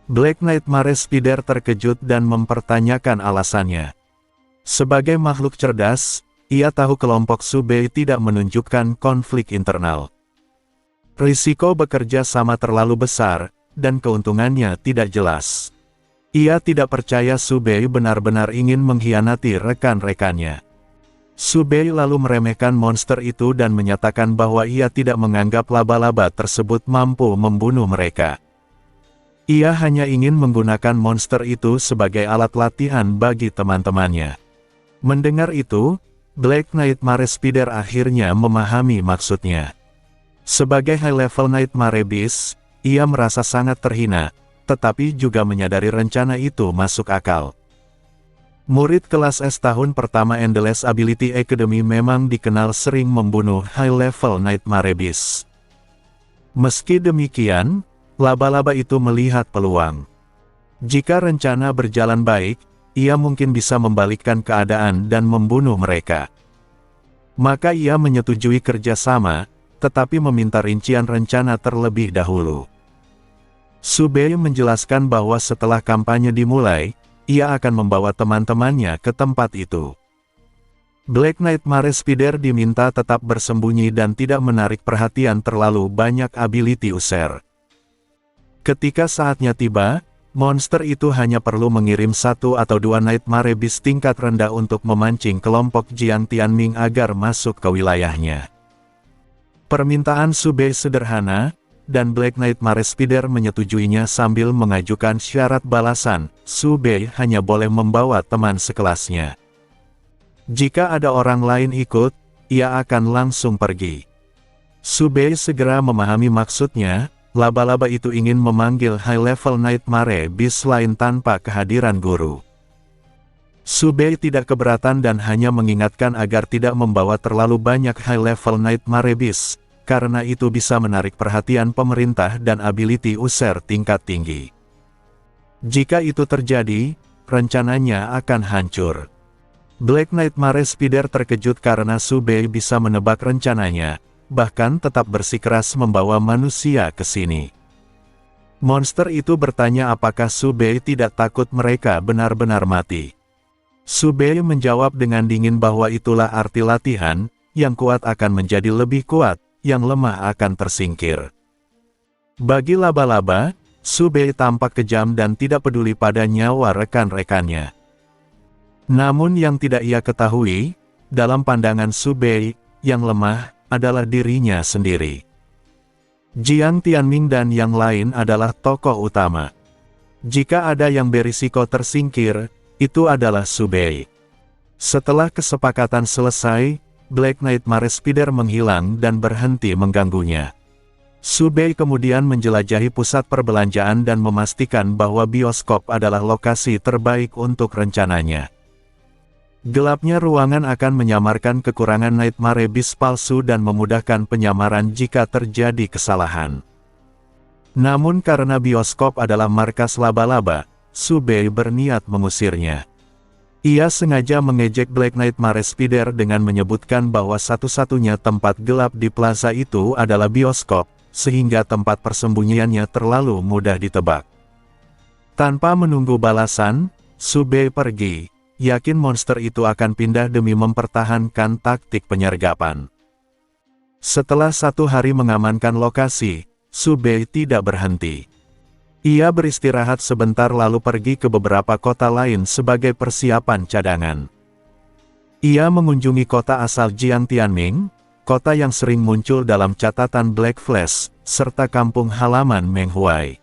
Black Nightmare Spider terkejut dan mempertanyakan alasannya. Sebagai makhluk cerdas, ia tahu kelompok Subei tidak menunjukkan konflik internal. Risiko bekerja sama terlalu besar, dan keuntungannya tidak jelas. Ia tidak percaya Subei benar-benar ingin mengkhianati rekan-rekannya. Subei lalu meremehkan monster itu dan menyatakan bahwa ia tidak menganggap laba-laba tersebut mampu membunuh mereka. Ia hanya ingin menggunakan monster itu sebagai alat latihan bagi teman-temannya. Mendengar itu, Black Nightmare Spider akhirnya memahami maksudnya. Sebagai high-level Nightmare Beast, ia merasa sangat terhina, tetapi juga menyadari rencana itu masuk akal. Murid kelas S tahun pertama Endless Ability Academy memang dikenal sering membunuh high-level Nightmare Beast. Meski demikian, laba-laba itu melihat peluang. Jika rencana berjalan baik, ia mungkin bisa membalikkan keadaan dan membunuh mereka. Maka ia menyetujui kerjasama, tetapi meminta rincian rencana terlebih dahulu. Subei menjelaskan bahwa setelah kampanye dimulai, ia akan membawa teman-temannya ke tempat itu. Black Nightmare Spider diminta tetap bersembunyi dan tidak menarik perhatian terlalu banyak ability user. Ketika saatnya tiba, monster itu hanya perlu mengirim satu atau dua Nightmare Beast tingkat rendah untuk memancing kelompok Jiang Tianming agar masuk ke wilayahnya. Permintaan Subei sederhana, dan Black Nightmare Spider menyetujuinya sambil mengajukan syarat balasan. Subei hanya boleh membawa teman sekelasnya. Jika ada orang lain ikut, ia akan langsung pergi. Subei segera memahami maksudnya, laba-laba itu ingin memanggil high-level Nightmare Beast lain tanpa kehadiran guru. Subei tidak keberatan dan hanya mengingatkan agar tidak membawa terlalu banyak high-level Nightmare Beast, karena itu bisa menarik perhatian pemerintah dan ability user tingkat tinggi. Jika itu terjadi, rencananya akan hancur. Black Nightmare Spider terkejut karena Subei bisa menebak rencananya, bahkan tetap bersikeras membawa manusia ke sini. Monster itu bertanya apakah Subei tidak takut mereka benar-benar mati. Subei menjawab dengan dingin bahwa itulah arti latihan, yang kuat akan menjadi lebih kuat, yang lemah akan tersingkir. Bagi laba-laba, Subei tampak kejam dan tidak peduli pada nyawa rekan-rekannya. Namun yang tidak ia ketahui, dalam pandangan Subei, yang lemah adalah dirinya sendiri. Jiang Tianming dan yang lain adalah tokoh utama. Jika ada yang berisiko tersingkir, itu adalah Subei. Setelah kesepakatan selesai, Black Nightmare Spider menghilang dan berhenti mengganggunya. Subei kemudian menjelajahi pusat perbelanjaan dan memastikan bahwa bioskop adalah lokasi terbaik untuk rencananya. Gelapnya ruangan akan menyamarkan kekurangan Nightmare Beast palsu dan memudahkan penyamaran jika terjadi kesalahan. Namun karena bioskop adalah markas laba-laba, Subei berniat mengusirnya. Ia sengaja mengejek Black Nightmare Spider dengan menyebutkan bahwa satu-satunya tempat gelap di plaza itu adalah bioskop, sehingga tempat persembunyiannya terlalu mudah ditebak. Tanpa menunggu balasan, Subei pergi, yakin monster itu akan pindah demi mempertahankan taktik penyergapan. Setelah 1 hari mengamankan lokasi, Subei tidak berhenti. Ia beristirahat sebentar lalu pergi ke beberapa kota lain sebagai persiapan cadangan. Ia mengunjungi kota asal Jiang Tianming, kota yang sering muncul dalam catatan Black Flash, serta kampung halaman Meng Huai.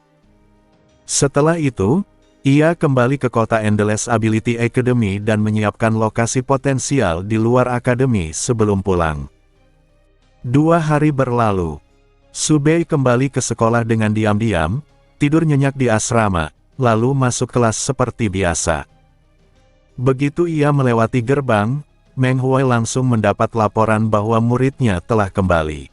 Setelah itu, ia kembali ke kota Endless Ability Academy dan menyiapkan lokasi potensial di luar akademi sebelum pulang. 2 hari berlalu. Subei kembali ke sekolah dengan diam-diam, tidur nyenyak di asrama, lalu masuk kelas seperti biasa. Begitu ia melewati gerbang, Meng Huai langsung mendapat laporan bahwa muridnya telah kembali.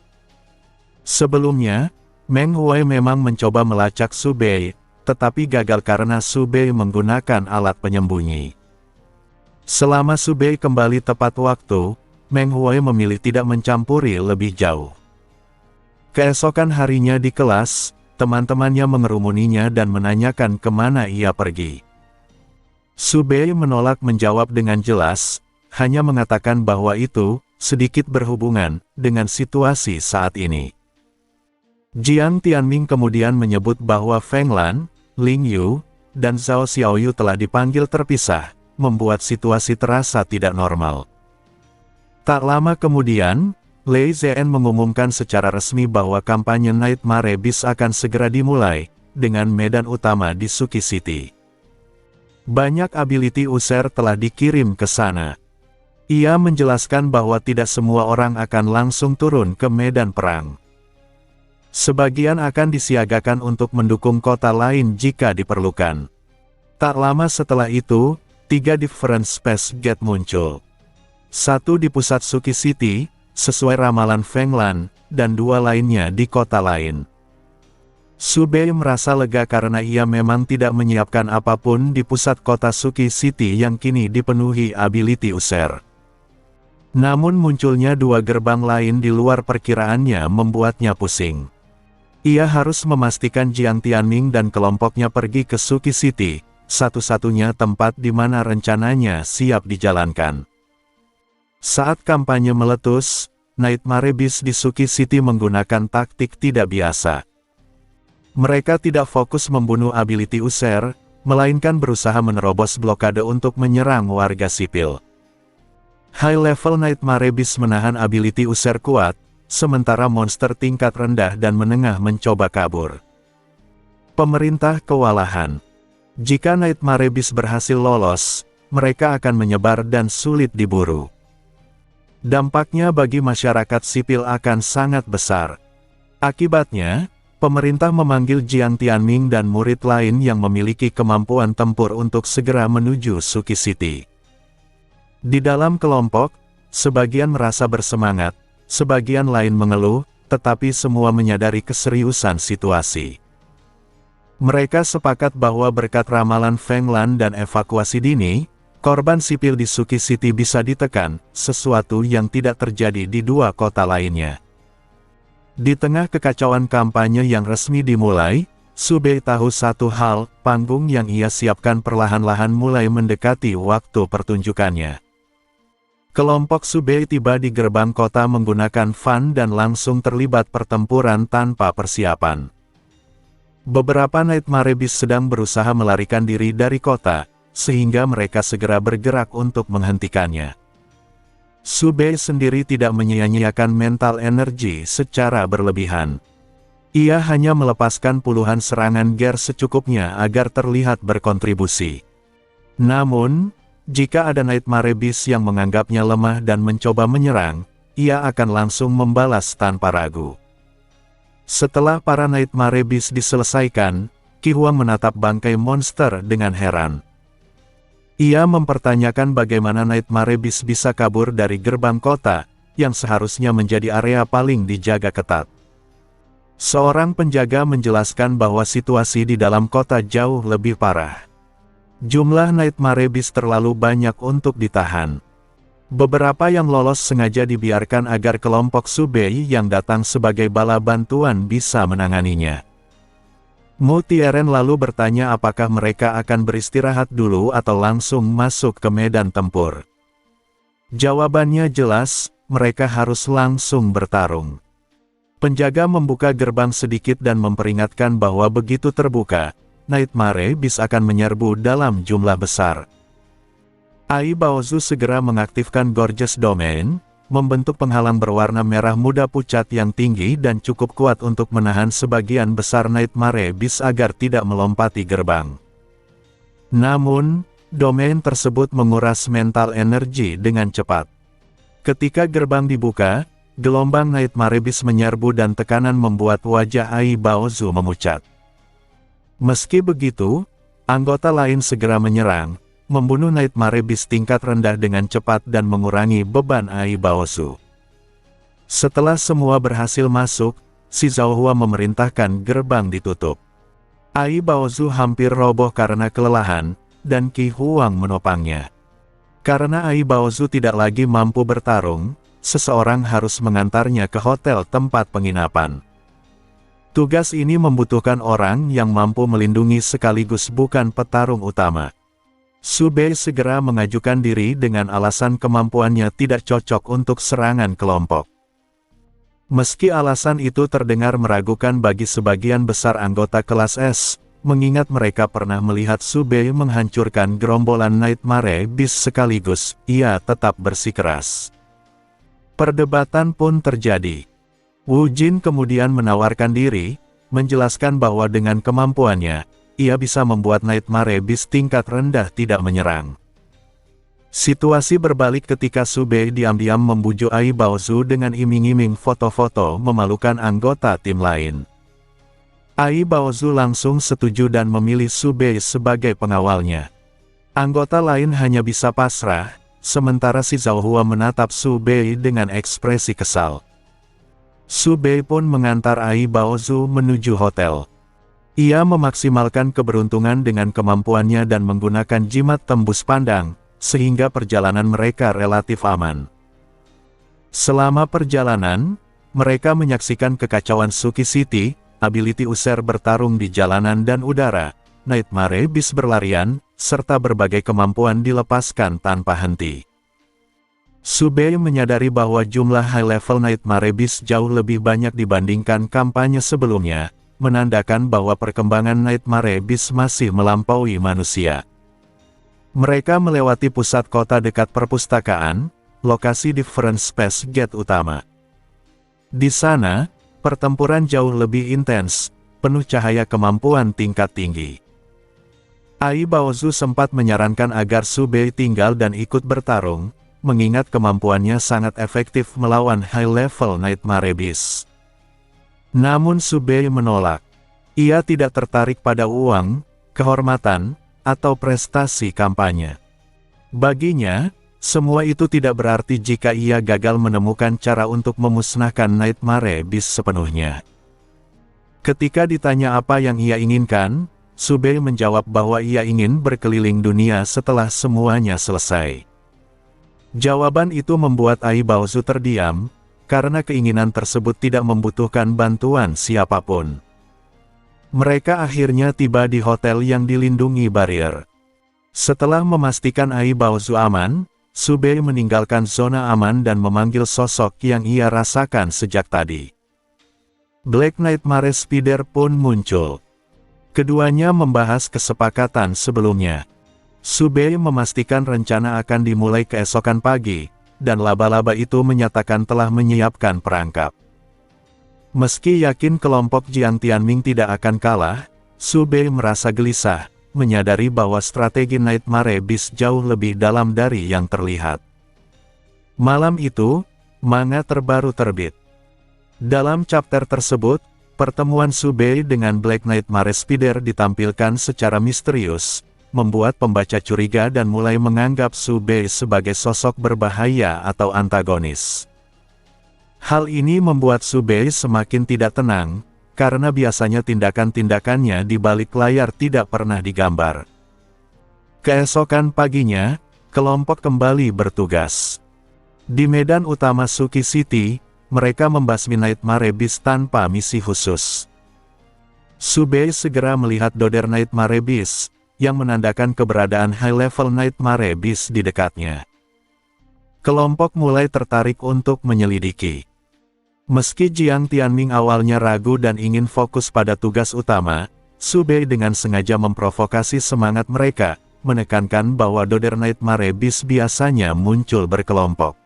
Sebelumnya, Meng Huai memang mencoba melacak Subei, tetapi gagal karena Subei menggunakan alat penyembunyi. Selama Subei kembali tepat waktu, Meng Huai memilih tidak mencampuri lebih jauh. Keesokan harinya di kelas, teman-temannya mengerumuninya dan menanyakan kemana ia pergi. Subei menolak menjawab dengan jelas, hanya mengatakan bahwa itu sedikit berhubungan dengan situasi saat ini. Jiang Tianming kemudian menyebut bahwa Feng Lan, Ling Yu, dan Zhao Xiaoyu telah dipanggil terpisah, membuat situasi terasa tidak normal. Tak lama kemudian, Lei Zhen mengumumkan secara resmi bahwa kampanye Nightmare Beast akan segera dimulai, dengan medan utama di Suki City. Banyak ability user telah dikirim ke sana. Ia menjelaskan bahwa tidak semua orang akan langsung turun ke medan perang. Sebagian akan disiagakan untuk mendukung kota lain jika diperlukan. Tak lama setelah itu, 3 different space gate muncul. 1 di pusat Suki City, sesuai ramalan Feng Lan, dan 2 lainnya di kota lain. Subei merasa lega karena ia memang tidak menyiapkan apapun di pusat kota Suki City yang kini dipenuhi ability user. Namun munculnya 2 gerbang lain di luar perkiraannya membuatnya pusing. Ia harus memastikan Jiang Tianming dan kelompoknya pergi ke Suki City, satu-satunya tempat di mana rencananya siap dijalankan. Saat kampanye meletus, Nightmare Beast di Suki City menggunakan taktik tidak biasa. Mereka tidak fokus membunuh ability user, melainkan berusaha menerobos blokade untuk menyerang warga sipil. High level Nightmare Beast menahan ability user kuat, sementara monster tingkat rendah dan menengah mencoba kabur. Pemerintah kewalahan. Jika Nightmare Beast berhasil lolos, mereka akan menyebar dan sulit diburu. Dampaknya bagi masyarakat sipil akan sangat besar. Akibatnya, pemerintah memanggil Jiang Tianming dan murid lain yang memiliki kemampuan tempur untuk segera menuju Suki City. Di dalam kelompok, sebagian merasa bersemangat, sebagian lain mengeluh, tetapi semua menyadari keseriusan situasi. Mereka sepakat bahwa berkat ramalan Feng Lan dan evakuasi dini, korban sipil di Suki City bisa ditekan, sesuatu yang tidak terjadi di dua kota lainnya. Di tengah kekacauan kampanye yang resmi dimulai, Subei tahu satu hal, panggung yang ia siapkan perlahan-lahan mulai mendekati waktu pertunjukannya. Kelompok Subei tiba di gerbang kota menggunakan van dan langsung terlibat pertempuran tanpa persiapan. Beberapa Nightmare Beast sedang berusaha melarikan diri dari kota, sehingga mereka segera bergerak untuk menghentikannya. Subei sendiri tidak menyia-nyiakan mental energi secara berlebihan. Ia hanya melepaskan puluhan serangan gear secukupnya agar terlihat berkontribusi. Namun, jika ada Nightmare Beast yang menganggapnya lemah dan mencoba menyerang, ia akan langsung membalas tanpa ragu. Setelah para Nightmare Beast diselesaikan, Qi Huang menatap bangkai monster dengan heran. Ia mempertanyakan bagaimana Nightmare Beast bisa kabur dari gerbang kota, yang seharusnya menjadi area paling dijaga ketat. Seorang penjaga menjelaskan bahwa situasi di dalam kota jauh lebih parah. Jumlah Nightmare Beast terlalu banyak untuk ditahan. Beberapa yang lolos sengaja dibiarkan agar kelompok Subei yang datang sebagai bala bantuan bisa menanganinya. Mu Tieren lalu bertanya apakah mereka akan beristirahat dulu atau langsung masuk ke medan tempur. Jawabannya jelas, mereka harus langsung bertarung. Penjaga membuka gerbang sedikit dan memperingatkan bahwa begitu terbuka, Nightmare Beast akan menyerbu dalam jumlah besar. Ai Baozu segera mengaktifkan Gorgeous Domain, membentuk penghalang berwarna merah muda pucat yang tinggi dan cukup kuat untuk menahan sebagian besar Nightmare Beast agar tidak melompati gerbang. Namun, domain tersebut menguras mental energi dengan cepat. Ketika gerbang dibuka, gelombang Nightmare Beast menyerbu dan tekanan membuat wajah Ai Baozu memucat. Meski begitu, anggota lain segera menyerang, membunuh Nightmare Beast tingkat rendah dengan cepat dan mengurangi beban Ai Baozu. Setelah semua berhasil masuk, si Zhao Hua memerintahkan gerbang ditutup. Ai Baozu hampir roboh karena kelelahan, dan Qi Huang menopangnya. Karena Ai Baozu tidak lagi mampu bertarung, seseorang harus mengantarnya ke hotel tempat penginapan. Tugas ini membutuhkan orang yang mampu melindungi sekaligus bukan petarung utama. Subei segera mengajukan diri dengan alasan kemampuannya tidak cocok untuk serangan kelompok. Meski alasan itu terdengar meragukan bagi sebagian besar anggota kelas S, mengingat mereka pernah melihat Subei menghancurkan gerombolan Nightmare Beast sekaligus, ia tetap bersikeras. Perdebatan pun terjadi. Wu Jin kemudian menawarkan diri, menjelaskan bahwa dengan kemampuannya, ia bisa membuat Nightmare Beast tingkat rendah tidak menyerang. Situasi berbalik ketika Subei diam-diam membujuk Ai Baozu dengan iming-iming foto-foto memalukan anggota tim lain. Ai Baozu langsung setuju dan memilih Subei sebagai pengawalnya. Anggota lain hanya bisa pasrah, sementara si Zhao Hua menatap Subei dengan ekspresi kesal. Subei pun mengantar Ai Baozu menuju hotel. Ia memaksimalkan keberuntungan dengan kemampuannya dan menggunakan jimat tembus pandang, sehingga perjalanan mereka relatif aman. Selama perjalanan, mereka menyaksikan kekacauan Suki City, ability user bertarung di jalanan dan udara, Nightmare Beast berlarian, serta berbagai kemampuan dilepaskan tanpa henti. Subei menyadari bahwa jumlah high-level Nightmare Beast jauh lebih banyak dibandingkan kampanye sebelumnya, menandakan bahwa perkembangan Nightmare Beast masih melampaui manusia. Mereka melewati pusat kota dekat perpustakaan, lokasi Different Space Gate utama. Di sana, pertempuran jauh lebih intens, penuh cahaya kemampuan tingkat tinggi. Ai Baozu sempat menyarankan agar Subei tinggal dan ikut bertarung, mengingat kemampuannya sangat efektif melawan high-level Nightmare Beast. Namun Subei menolak. Ia tidak tertarik pada uang, kehormatan, atau prestasi kampanye. Baginya, semua itu tidak berarti jika ia gagal menemukan cara untuk memusnahkan Nightmare Beast sepenuhnya. Ketika ditanya apa yang ia inginkan, Subei menjawab bahwa ia ingin berkeliling dunia setelah semuanya selesai. Jawaban itu membuat Ai Baozu terdiam, karena keinginan tersebut tidak membutuhkan bantuan siapapun. Mereka akhirnya tiba di hotel yang dilindungi barrier. Setelah memastikan Ai Baozu aman, Subei meninggalkan zona aman dan memanggil sosok yang ia rasakan sejak tadi. Black Nightmare Spider pun muncul. Keduanya membahas kesepakatan sebelumnya. Subei memastikan rencana akan dimulai keesokan pagi, dan laba-laba itu menyatakan telah menyiapkan perangkap. Meski yakin kelompok Jiang Tianming tidak akan kalah, Subei merasa gelisah, menyadari bahwa strategi Nightmare Beast jauh lebih dalam dari yang terlihat. Malam itu, manga terbaru terbit. Dalam chapter tersebut, pertemuan Subei dengan Black Nightmare Spider ditampilkan secara misterius, membuat pembaca curiga dan mulai menganggap Subei sebagai sosok berbahaya atau antagonis. Hal ini membuat Subei semakin tidak tenang, karena biasanya tindakan-tindakannya di balik layar tidak pernah digambar. Keesokan paginya, kelompok kembali bertugas. Di medan utama Suki City, mereka membasmi Nightmare Beast tanpa misi khusus. Subei segera melihat Doder Nightmare Beast, yang menandakan keberadaan high-level Nightmare Beast di dekatnya. Kelompok mulai tertarik untuk menyelidiki. Meski Jiang Tianming awalnya ragu dan ingin fokus pada tugas utama, Subei dengan sengaja memprovokasi semangat mereka, menekankan bahwa Doder Nightmare Beast biasanya muncul berkelompok.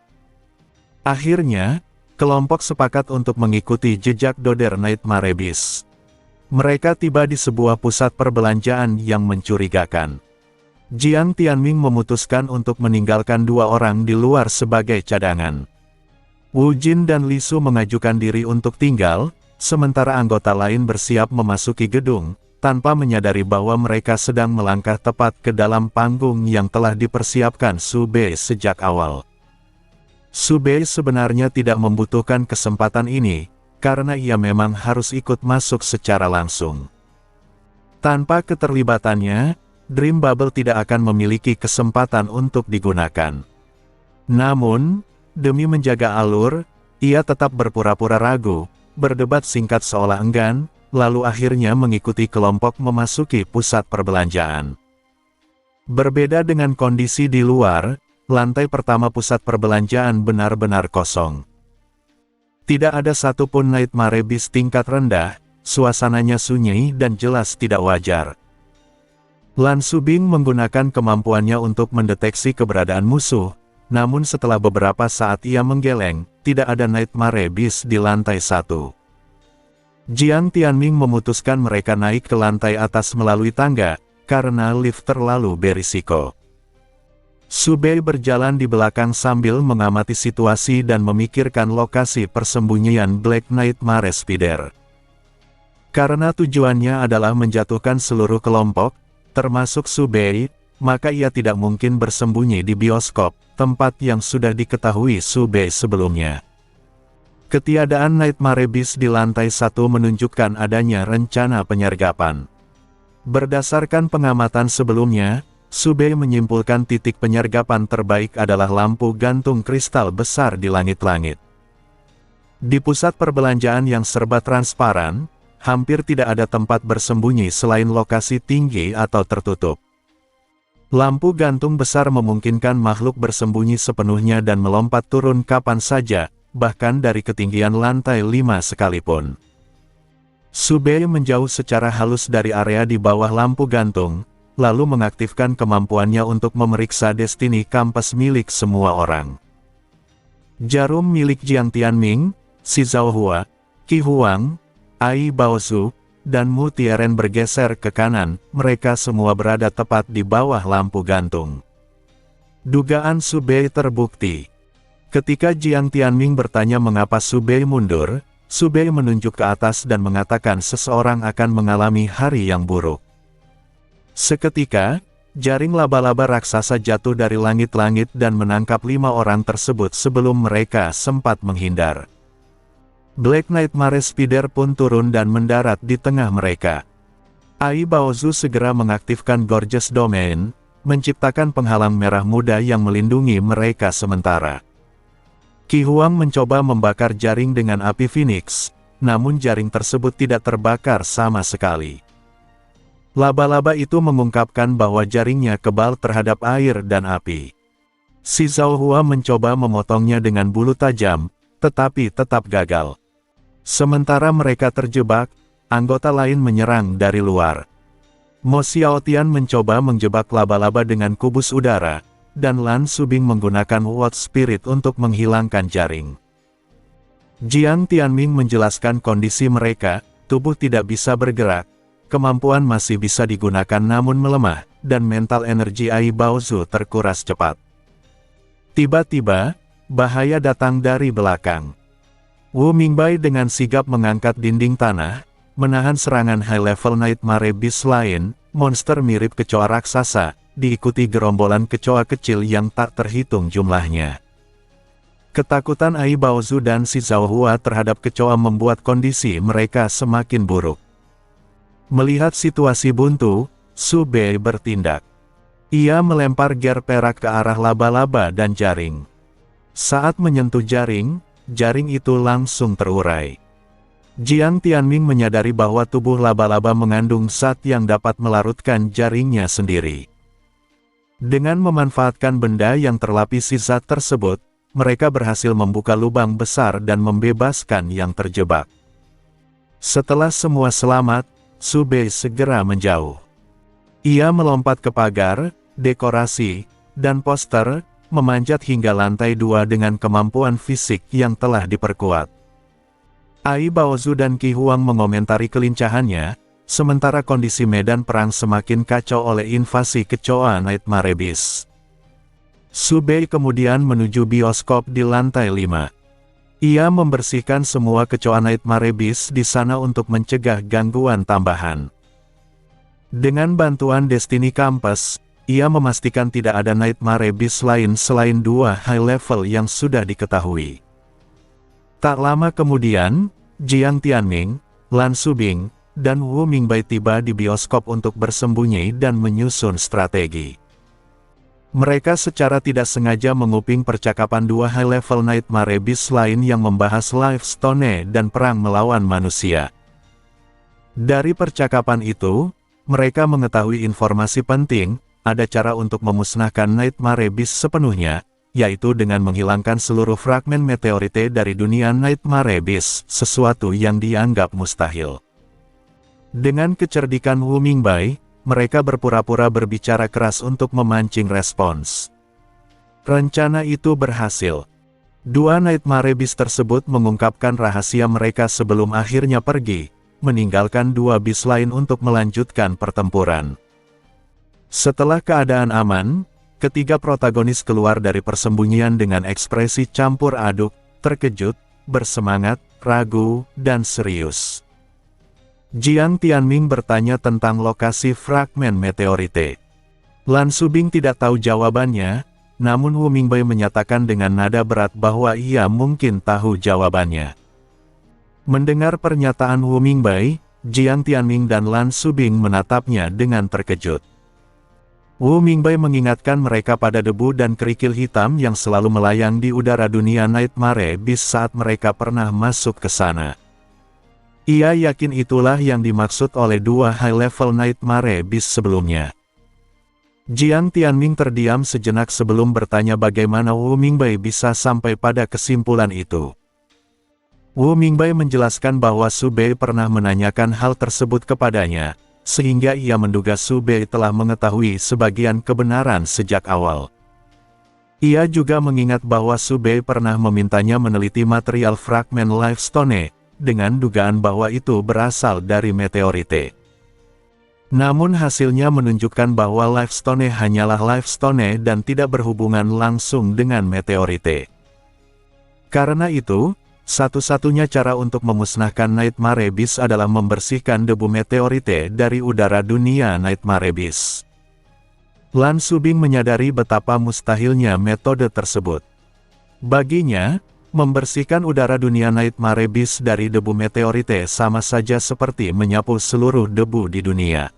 Akhirnya, kelompok sepakat untuk mengikuti jejak Doder Nightmare Beast. Mereka tiba di sebuah pusat perbelanjaan yang mencurigakan. Jiang Tianming memutuskan untuk meninggalkan dua orang di luar sebagai cadangan. Wu Jin dan Li Su mengajukan diri untuk tinggal, sementara anggota lain bersiap memasuki gedung, tanpa menyadari bahwa mereka sedang melangkah tepat ke dalam panggung yang telah dipersiapkan Subei sejak awal. Subei sebenarnya tidak membutuhkan kesempatan ini, karena ia memang harus ikut masuk secara langsung. Tanpa keterlibatannya, Dream Bubble tidak akan memiliki kesempatan untuk digunakan. Namun, demi menjaga alur, ia tetap berpura-pura ragu, berdebat singkat seolah enggan, lalu akhirnya mengikuti kelompok memasuki pusat perbelanjaan. Berbeda dengan kondisi di luar, lantai pertama pusat perbelanjaan benar-benar kosong. Tidak ada satupun Nightmare Beast tingkat rendah, suasananya sunyi dan jelas tidak wajar. Lan Subing menggunakan kemampuannya untuk mendeteksi keberadaan musuh, namun setelah beberapa saat ia menggeleng, tidak ada Nightmare Beast di lantai 1. Jiang Tianming memutuskan mereka naik ke lantai atas melalui tangga, karena lift terlalu berisiko. Subei berjalan di belakang sambil mengamati situasi dan memikirkan lokasi persembunyian Black Nightmare Spider. Karena tujuannya adalah menjatuhkan seluruh kelompok, termasuk Subei, maka ia tidak mungkin bersembunyi di bioskop, tempat yang sudah diketahui Subei sebelumnya. Ketiadaan Nightmare Beast di lantai 1 menunjukkan adanya rencana penyergapan. Berdasarkan pengamatan sebelumnya, Subei menyimpulkan titik penyergapan terbaik adalah lampu gantung kristal besar di langit-langit. Di pusat perbelanjaan yang serba transparan, hampir tidak ada tempat bersembunyi selain lokasi tinggi atau tertutup. Lampu gantung besar memungkinkan makhluk bersembunyi sepenuhnya dan melompat turun kapan saja, bahkan dari ketinggian lantai 5 sekalipun. Subei menjauh secara halus dari area di bawah lampu gantung, lalu mengaktifkan kemampuannya untuk memeriksa Destiny Compass milik semua orang. Jarum milik Jiang Tianming, Shi Zhaohua, Qi Huang, Ai Baozu, dan Mu Tieren bergeser ke kanan, mereka semua berada tepat di bawah lampu gantung. Dugaan Subei terbukti. Ketika Jiang Tianming bertanya mengapa Subei mundur, Subei menunjuk ke atas dan mengatakan seseorang akan mengalami hari yang buruk. Seketika, jaring laba-laba raksasa jatuh dari langit-langit dan menangkap 5 orang tersebut sebelum mereka sempat menghindar. Black Nightmare Spider pun turun dan mendarat di tengah mereka. Ai Baozu segera mengaktifkan Gorgeous Domain, menciptakan penghalang merah muda yang melindungi mereka sementara. Qi Huang mencoba membakar jaring dengan api Phoenix, namun jaring tersebut tidak terbakar sama sekali. Laba-laba itu mengungkapkan bahwa jaringnya kebal terhadap air dan api. Shi Zhaohua mencoba memotongnya dengan bulu tajam, tetapi tetap gagal. Sementara mereka terjebak, anggota lain menyerang dari luar. Mo Xiaotian mencoba menjebak laba-laba dengan kubus udara, dan Lan Subing menggunakan Watt Spirit untuk menghilangkan jaring. Jiang Tianming menjelaskan kondisi mereka, tubuh tidak bisa bergerak, kemampuan masih bisa digunakan namun melemah, dan mental energi Ai Baozu terkuras cepat. Tiba-tiba, bahaya datang dari belakang. Wu Mingbai dengan sigap mengangkat dinding tanah, menahan serangan high-level Nightmare Beast lain, monster mirip kecoa raksasa, diikuti gerombolan kecoa kecil yang tak terhitung jumlahnya. Ketakutan Ai Baozu dan Shi Zhaohua terhadap kecoa membuat kondisi mereka semakin buruk. Melihat situasi buntu, Subei bertindak. Ia melempar ger perak ke arah laba-laba dan jaring. Saat menyentuh jaring, jaring itu langsung terurai. Jiang Tianming menyadari bahwa tubuh laba-laba mengandung zat yang dapat melarutkan jaringnya sendiri. Dengan memanfaatkan benda yang terlapisi zat tersebut, mereka berhasil membuka lubang besar dan membebaskan yang terjebak. Setelah semua selamat, Subei segera menjauh. Ia melompat ke pagar, dekorasi, dan poster, memanjat hingga lantai 2 dengan kemampuan fisik yang telah diperkuat. Ai Baozu dan Qi Huang mengomentari kelincahannya, sementara kondisi medan perang semakin kacau oleh invasi kecoa Nightmare Beast. Subei kemudian menuju bioskop di lantai 5. Ia membersihkan semua kecoa Nightmare Beast di sana untuk mencegah gangguan tambahan. Dengan bantuan Destiny Compass, ia memastikan tidak ada Nightmare Beast lain selain 2 high level yang sudah diketahui. Tak lama kemudian, Jiang Tianming, Lan Subing, dan Wu Mingbai tiba di bioskop untuk bersembunyi dan menyusun strategi. Mereka secara tidak sengaja menguping percakapan 2 high-level Nightmare Beast lain yang membahas Life Stone dan perang melawan manusia. Dari percakapan itu, mereka mengetahui informasi penting, ada cara untuk memusnahkan Nightmare Beast sepenuhnya, yaitu dengan menghilangkan seluruh fragmen meteorite dari dunia Nightmare Beast, sesuatu yang dianggap mustahil. Dengan kecerdikan Wu Mingbai, mereka berpura-pura berbicara keras untuk memancing respons. Rencana itu berhasil. 2 Nightmare Beast tersebut mengungkapkan rahasia mereka sebelum akhirnya pergi, meninggalkan 2 beast lain untuk melanjutkan pertempuran. Setelah keadaan aman, ketiga protagonis keluar dari persembunyian dengan ekspresi campur aduk, terkejut, bersemangat, ragu, dan serius. Jiang Tianming bertanya tentang lokasi fragmen meteorite. Lan Subing tidak tahu jawabannya, namun Wu Mingbai menyatakan dengan nada berat bahwa ia mungkin tahu jawabannya. Mendengar pernyataan Wu Mingbai, Jiang Tianming dan Lan Subing menatapnya dengan terkejut. Wu Mingbai mengingatkan mereka pada debu dan kerikil hitam yang selalu melayang di udara dunia Nightmare Beast saat mereka pernah masuk ke sana. Ia yakin itulah yang dimaksud oleh 2 high-level Nightmare Beast sebelumnya. Jiang Tianming terdiam sejenak sebelum bertanya bagaimana Wu Mingbai bisa sampai pada kesimpulan itu. Wu Mingbai menjelaskan bahwa Su Bei pernah menanyakan hal tersebut kepadanya, sehingga ia menduga Su Bei telah mengetahui sebagian kebenaran sejak awal. Ia juga mengingat bahwa Su Bei pernah memintanya meneliti material fragmen Life Stone, dengan dugaan bahwa itu berasal dari meteorite. Namun hasilnya menunjukkan bahwa Life Stone hanyalah Life Stone dan tidak berhubungan langsung dengan meteorite. Karena itu, satu-satunya cara untuk memusnahkan Nightmare Beast adalah membersihkan debu meteorite dari udara dunia Nightmare Beast. Lan Subing menyadari betapa mustahilnya metode tersebut. Baginya, membersihkan udara dunia Nightmare Beast dari debu meteorite sama saja seperti menyapu seluruh debu di dunia.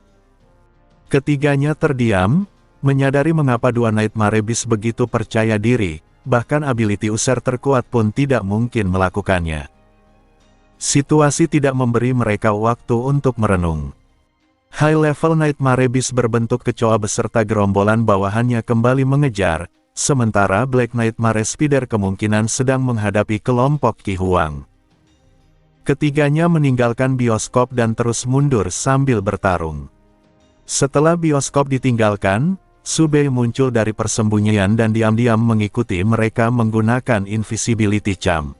Ketiganya terdiam, menyadari mengapa dua Nightmare Beast begitu percaya diri, bahkan ability user terkuat pun tidak mungkin melakukannya. Situasi tidak memberi mereka waktu untuk merenung. High level Nightmare Beast berbentuk kecoa beserta gerombolan bawahannya kembali mengejar, sementara Black Nightmare Spider kemungkinan sedang menghadapi kelompok Qi Huang. Ketiganya meninggalkan bioskop dan terus mundur sambil bertarung. Setelah bioskop ditinggalkan, Su Bei muncul dari persembunyian dan diam-diam mengikuti mereka menggunakan invisibility charm.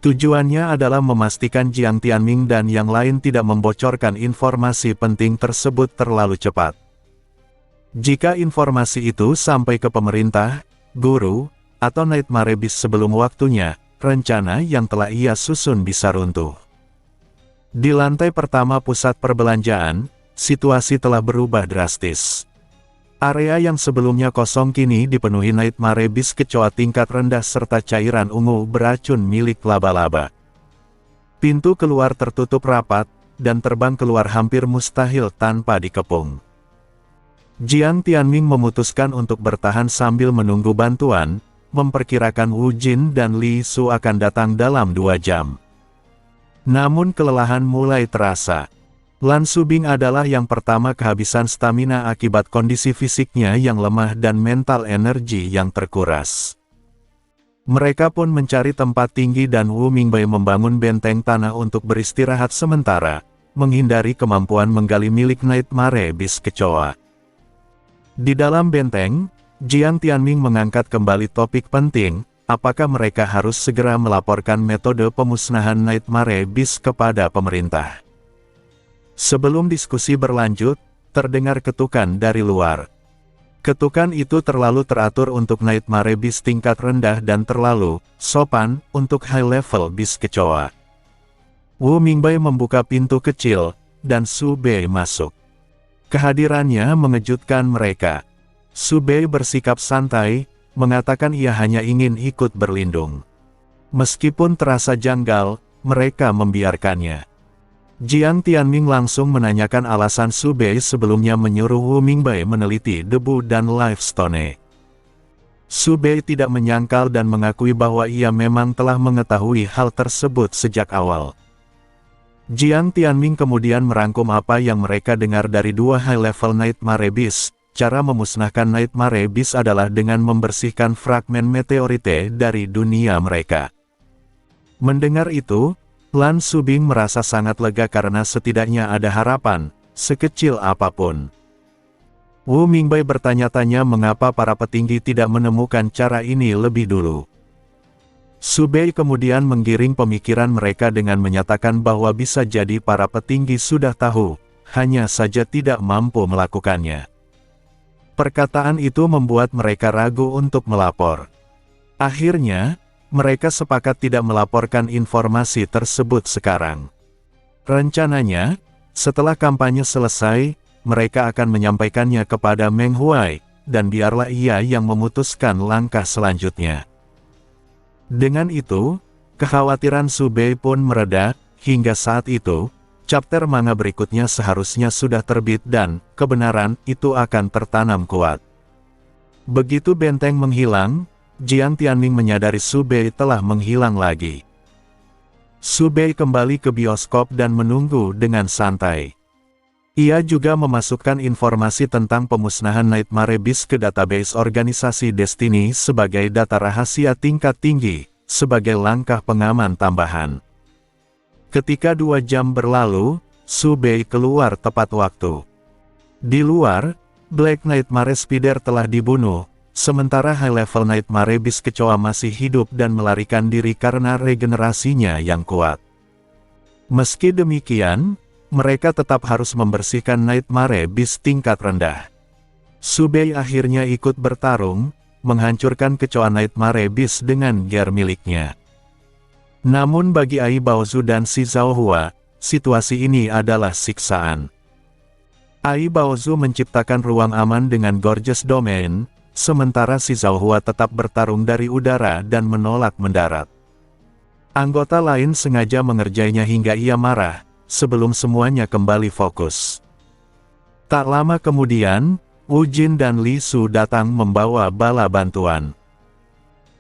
Tujuannya adalah memastikan Jiang Tianming dan yang lain tidak membocorkan informasi penting tersebut terlalu cepat. Jika informasi itu sampai ke pemerintah, guru, atau Nightmare Beast sebelum waktunya, rencana yang telah ia susun bisa runtuh. Di lantai pertama pusat perbelanjaan, situasi telah berubah drastis. Area yang sebelumnya kosong kini dipenuhi Nightmare Beast kecoa tingkat rendah serta cairan ungu beracun milik laba-laba. Pintu keluar tertutup rapat, dan terbang keluar hampir mustahil tanpa dikepung. Jiang Tianming memutuskan untuk bertahan sambil menunggu bantuan, memperkirakan Wu Jin dan Li Su akan datang dalam 2 jam. Namun kelelahan mulai terasa. Lan Subing adalah yang pertama kehabisan stamina akibat kondisi fisiknya yang lemah dan mental energi yang terkuras. Mereka pun mencari tempat tinggi dan Wu Mingbai membangun benteng tanah untuk beristirahat sementara, menghindari kemampuan menggali milik Nightmare Beast kecoa. Di dalam benteng, Jiang Tianming mengangkat kembali topik penting, apakah mereka harus segera melaporkan metode pemusnahan Nightmare Beast kepada pemerintah. Sebelum diskusi berlanjut, terdengar ketukan dari luar. Ketukan itu terlalu teratur untuk Nightmare Beast tingkat rendah dan terlalu sopan untuk high level beast kecoa. Wu Mingbai membuka pintu kecil, dan Su Bei masuk. Kehadirannya mengejutkan mereka. Su Bei bersikap santai, mengatakan ia hanya ingin ikut berlindung. Meskipun terasa janggal, mereka membiarkannya. Jiang Tianming langsung menanyakan alasan Su Bei sebelumnya menyuruh Wu Mingbai meneliti debu dan Life Stone. Su Bei tidak menyangkal dan mengakui bahwa ia memang telah mengetahui hal tersebut sejak awal. Jiang Tianming kemudian merangkum apa yang mereka dengar dari dua high-level Nightmare Beast. Cara memusnahkan Nightmare Beast adalah dengan membersihkan fragmen meteorite dari dunia mereka. Mendengar itu, Lan Subing merasa sangat lega karena setidaknya ada harapan, sekecil apapun. Wu Mingbai bertanya-tanya mengapa para petinggi tidak menemukan cara ini lebih dulu. Su Bei kemudian menggiring pemikiran mereka dengan menyatakan bahwa bisa jadi para petinggi sudah tahu, hanya saja tidak mampu melakukannya. Perkataan itu membuat mereka ragu untuk melapor. Akhirnya, mereka sepakat tidak melaporkan informasi tersebut sekarang. Rencananya, setelah kampanye selesai, mereka akan menyampaikannya kepada Meng Huai, dan biarlah ia yang memutuskan langkah selanjutnya. Dengan itu, kekhawatiran Su Bei pun mereda. Hingga saat itu, chapter manga berikutnya seharusnya sudah terbit dan kebenaran itu akan tertanam kuat. Begitu benteng menghilang, Jiang Tianming menyadari Su Bei telah menghilang lagi. Su Bei kembali ke bioskop dan menunggu dengan santai. Ia juga memasukkan informasi tentang pemusnahan Nightmare Beast ke database organisasi Destiny sebagai data rahasia tingkat tinggi, sebagai langkah pengaman tambahan. Ketika 2 jam berlalu, Su Bei keluar tepat waktu. Di luar, Black Nightmare Spider telah dibunuh, sementara High Level Nightmare Beast kecoa masih hidup dan melarikan diri karena regenerasinya yang kuat. Meski demikian, mereka tetap harus membersihkan Nightmare Beast tingkat rendah. Su Bei akhirnya ikut bertarung, menghancurkan kecoa Nightmare Beast dengan gear miliknya. Namun bagi Ai Baozu dan Shi Zhaohua, situasi ini adalah siksaan. Ai Baozu menciptakan ruang aman dengan Gorgeous Domain, sementara Shi Zhaohua tetap bertarung dari udara dan menolak mendarat. Anggota lain sengaja mengerjainya hingga ia marah, sebelum semuanya kembali fokus. Tak lama kemudian, Wu Jin dan Li Su datang membawa bala bantuan.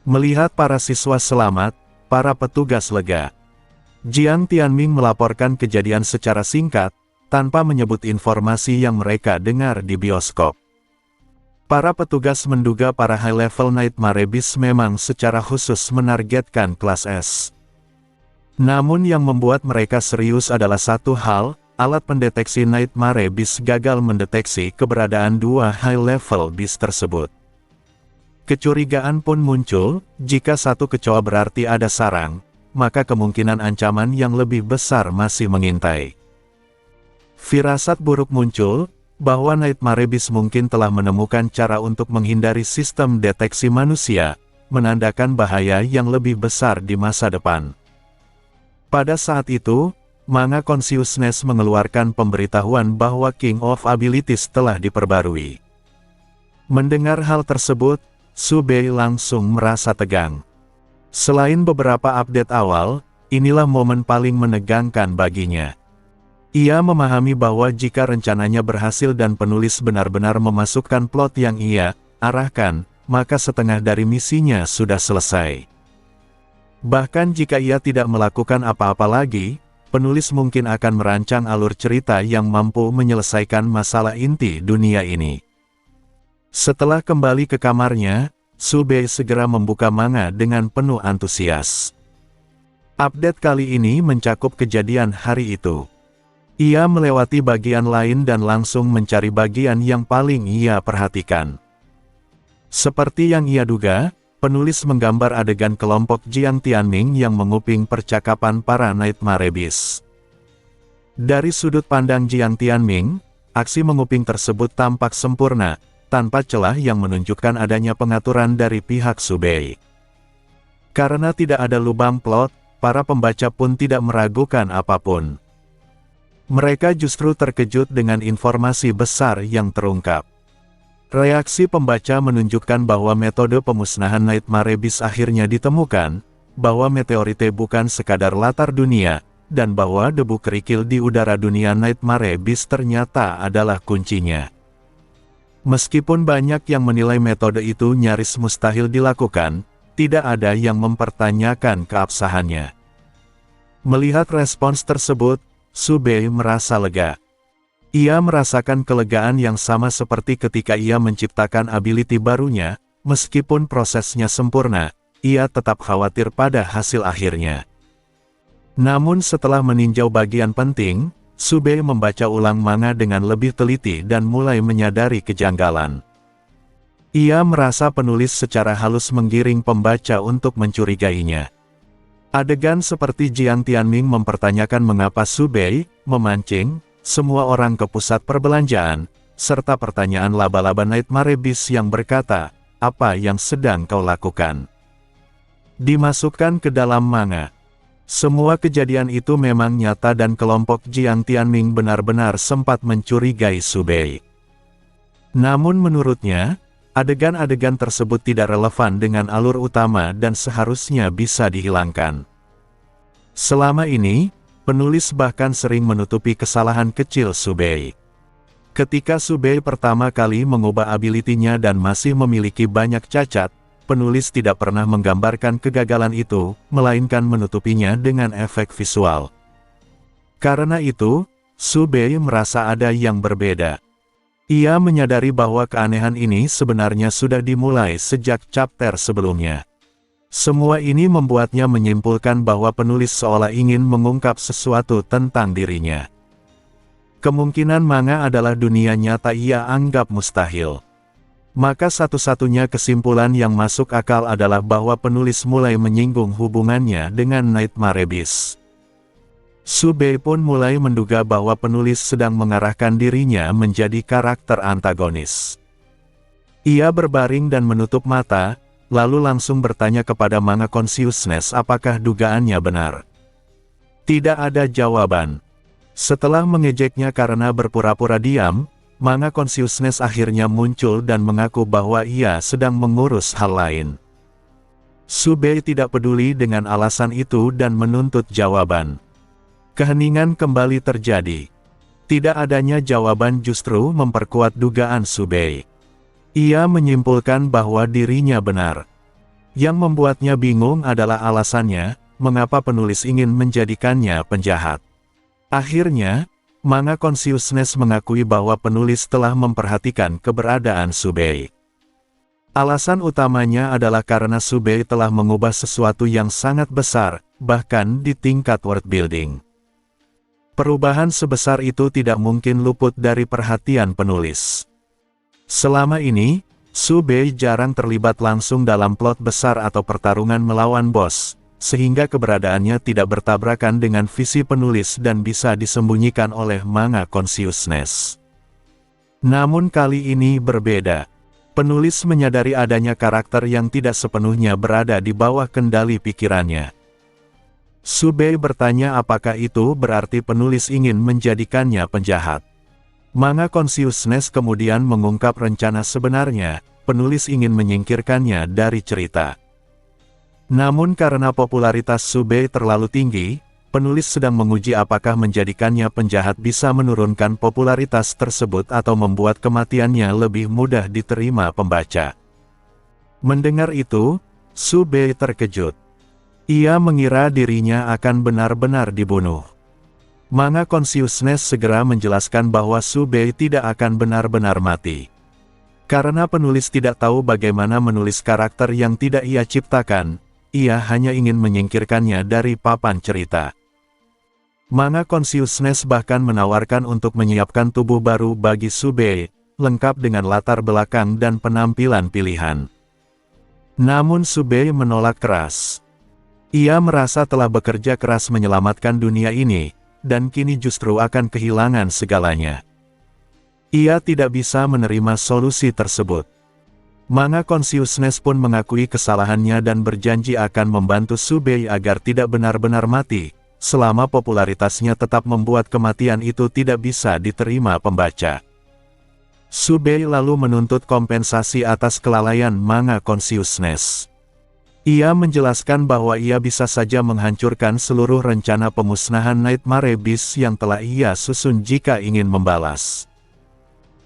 Melihat para siswa selamat, para petugas lega. Jiang Tianming melaporkan kejadian secara singkat, tanpa menyebut informasi yang mereka dengar di bioskop. Para petugas menduga para high-level Nightmare Beast memang secara khusus menargetkan kelas S. Namun yang membuat mereka serius adalah satu hal, alat pendeteksi Nightmare Beast gagal mendeteksi keberadaan 2 high-level beast tersebut. Kecurigaan pun muncul, jika satu kecoa berarti ada sarang, maka kemungkinan ancaman yang lebih besar masih mengintai. Firasat buruk muncul, bahwa Nightmare Beast mungkin telah menemukan cara untuk menghindari sistem deteksi manusia, menandakan bahaya yang lebih besar di masa depan. Pada saat itu, Manga Consciousness mengeluarkan pemberitahuan bahwa King of Abilities telah diperbarui. Mendengar hal tersebut, Su Bei langsung merasa tegang. Selain beberapa update awal, inilah momen paling menegangkan baginya. Ia memahami bahwa jika rencananya berhasil dan penulis benar-benar memasukkan plot yang ia arahkan, maka setengah dari misinya sudah selesai. Bahkan jika ia tidak melakukan apa-apa lagi, penulis mungkin akan merancang alur cerita yang mampu menyelesaikan masalah inti dunia ini. Setelah kembali ke kamarnya, Su Bei segera membuka manga dengan penuh antusias. Update kali ini mencakup kejadian hari itu. Ia melewati bagian lain dan langsung mencari bagian yang paling ia perhatikan. Seperti yang ia duga, penulis menggambar adegan kelompok Jiang Tianming yang menguping percakapan para Nightmare Beast. Dari sudut pandang Jiang Tianming, aksi menguping tersebut tampak sempurna, tanpa celah yang menunjukkan adanya pengaturan dari pihak Su Bei. Karena tidak ada lubang plot, para pembaca pun tidak meragukan apapun. Mereka justru terkejut dengan informasi besar yang terungkap. Reaksi pembaca menunjukkan bahwa metode pemusnahan Nightmare Beast akhirnya ditemukan, bahwa meteorite bukan sekadar latar dunia, dan bahwa debu kerikil di udara dunia Nightmare Beast ternyata adalah kuncinya. Meskipun banyak yang menilai metode itu nyaris mustahil dilakukan, tidak ada yang mempertanyakan keabsahannya. Melihat respons tersebut, Su Bei merasa lega. Ia merasakan kelegaan yang sama seperti ketika ia menciptakan ability barunya, meskipun prosesnya sempurna, ia tetap khawatir pada hasil akhirnya. Namun setelah meninjau bagian penting, Su Bei membaca ulang manga dengan lebih teliti dan mulai menyadari kejanggalan. Ia merasa penulis secara halus menggiring pembaca untuk mencurigainya. Adegan seperti Jiang Tianming mempertanyakan mengapa Su Bei memancing semua orang ke pusat perbelanjaan, serta pertanyaan laba-laba Nightmare Beast yang berkata, "Apa yang sedang kau lakukan?" Dimasukkan ke dalam manga. Semua kejadian itu memang nyata dan kelompok Jiang Tianming benar-benar sempat mencurigai Su Bei. Namun menurutnya, adegan-adegan tersebut tidak relevan dengan alur utama dan seharusnya bisa dihilangkan. Selama ini, penulis bahkan sering menutupi kesalahan kecil Su Bei. Ketika Su Bei pertama kali mengubah ability-nya dan masih memiliki banyak cacat, penulis tidak pernah menggambarkan kegagalan itu, melainkan menutupinya dengan efek visual. Karena itu, Subei merasa ada yang berbeda. Ia menyadari bahwa keanehan ini sebenarnya sudah dimulai sejak chapter sebelumnya. Semua ini membuatnya menyimpulkan bahwa penulis seolah ingin mengungkap sesuatu tentang dirinya. Kemungkinan manga adalah dunia nyata ia anggap mustahil. Maka satu-satunya kesimpulan yang masuk akal adalah bahwa penulis mulai menyinggung hubungannya dengan Nightmare Abyss. Subei pun mulai menduga bahwa penulis sedang mengarahkan dirinya menjadi karakter antagonis. Ia berbaring dan menutup mata, lalu langsung bertanya kepada Manga Consciousness apakah dugaannya benar. Tidak ada jawaban. Setelah mengejeknya karena berpura-pura diam, Manga Consciousness akhirnya muncul dan mengaku bahwa ia sedang mengurus hal lain. Subei tidak peduli dengan alasan itu dan menuntut jawaban. Keheningan kembali terjadi. Tidak adanya jawaban justru memperkuat dugaan Subei. Ia menyimpulkan bahwa dirinya benar. Yang membuatnya bingung adalah alasannya, mengapa penulis ingin menjadikannya penjahat. Akhirnya, Manga Consciousness mengakui bahwa penulis telah memperhatikan keberadaan Subei. Alasan utamanya adalah karena Subei telah mengubah sesuatu yang sangat besar, bahkan di tingkat world building. Perubahan sebesar itu tidak mungkin luput dari perhatian penulis. Selama ini, Subei jarang terlibat langsung dalam plot besar atau pertarungan melawan bos, sehingga keberadaannya tidak bertabrakan dengan visi penulis dan bisa disembunyikan oleh Manga Consciousness. Namun kali ini berbeda. Penulis menyadari adanya karakter yang tidak sepenuhnya berada di bawah kendali pikirannya. Subei bertanya apakah itu berarti penulis ingin menjadikannya penjahat. Manga Consciousness kemudian mengungkap rencana sebenarnya, penulis ingin menyingkirkannya dari cerita. Namun karena popularitas Subei terlalu tinggi, penulis sedang menguji apakah menjadikannya penjahat bisa menurunkan popularitas tersebut atau membuat kematiannya lebih mudah diterima pembaca. Mendengar itu, Subei terkejut. Ia mengira dirinya akan benar-benar dibunuh. Manga Consciousness segera menjelaskan bahwa Subei tidak akan benar-benar mati. Karena penulis tidak tahu bagaimana menulis karakter yang tidak ia ciptakan, ia hanya ingin menyingkirkannya dari papan cerita. Manga Consciousness bahkan menawarkan untuk menyiapkan tubuh baru bagi Subei, lengkap dengan latar belakang dan penampilan pilihan. Namun Subei menolak keras. Ia merasa telah bekerja keras menyelamatkan dunia ini, dan kini justru akan kehilangan segalanya. Ia tidak bisa menerima solusi tersebut. Manga Consciousness pun mengakui kesalahannya dan berjanji akan membantu Subei agar tidak benar-benar mati, selama popularitasnya tetap membuat kematian itu tidak bisa diterima pembaca. Subei lalu menuntut kompensasi atas kelalaian Manga Consciousness. Ia menjelaskan bahwa ia bisa saja menghancurkan seluruh rencana pemusnahan Nightmare Abyss yang telah ia susun jika ingin membalas.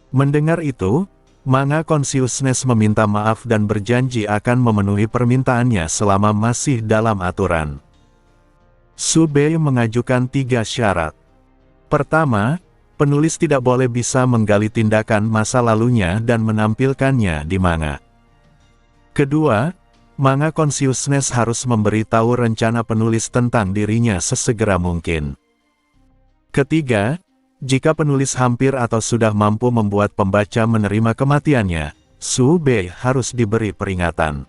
Mendengar itu, Manga Consciousness meminta maaf dan berjanji akan memenuhi permintaannya selama masih dalam aturan. Subei mengajukan 3 syarat. Pertama, penulis tidak boleh bisa menggali tindakan masa lalunya dan menampilkannya di manga. Kedua, Manga Consciousness harus memberitahu rencana penulis tentang dirinya sesegera mungkin. Ketiga, jika penulis hampir atau sudah mampu membuat pembaca menerima kematiannya, Subei harus diberi peringatan.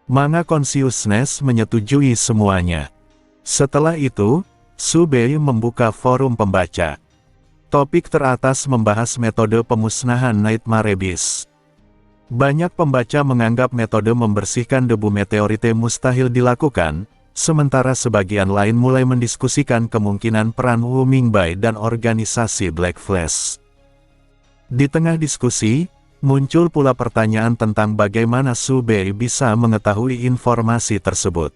Manga Consciousness menyetujui semuanya. Setelah itu, Subei membuka forum pembaca. Topik teratas membahas metode pemusnahan Nightmare Abyss. Banyak pembaca menganggap metode membersihkan debu meteorite mustahil dilakukan, sementara sebagian lain mulai mendiskusikan kemungkinan peran Wu Mingbai dan organisasi Black Flash. Di tengah diskusi, muncul pula pertanyaan tentang bagaimana Subei bisa mengetahui informasi tersebut.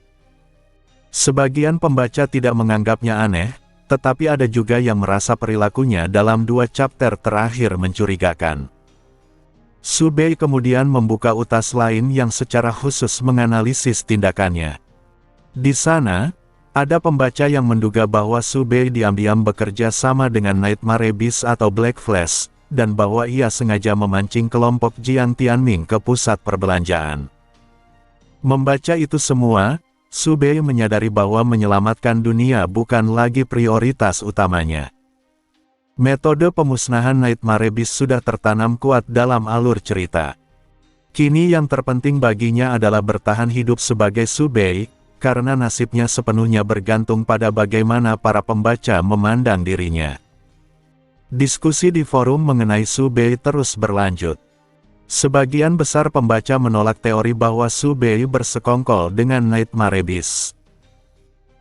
Sebagian pembaca tidak menganggapnya aneh, tetapi ada juga yang merasa perilakunya dalam 2 chapter terakhir mencurigakan. Subei kemudian membuka utas lain yang secara khusus menganalisis tindakannya. Di sana, Ada pembaca yang menduga bahwa Subei diam-diam bekerja sama dengan Nightmare Abyss atau Black Flash, dan bahwa ia sengaja memancing kelompok Jiang Tianming ke pusat perbelanjaan. Membaca itu semua, Subei menyadari bahwa menyelamatkan dunia bukan lagi prioritas utamanya. Metode pemusnahan Nightmare Abyss sudah tertanam kuat dalam alur cerita. Kini yang terpenting baginya adalah bertahan hidup sebagai Subei, karena nasibnya sepenuhnya bergantung pada bagaimana para pembaca memandang dirinya. Diskusi di forum mengenai Subei terus berlanjut. Sebagian besar pembaca menolak teori bahwa Subei bersekongkol dengan Nightmare Abyss.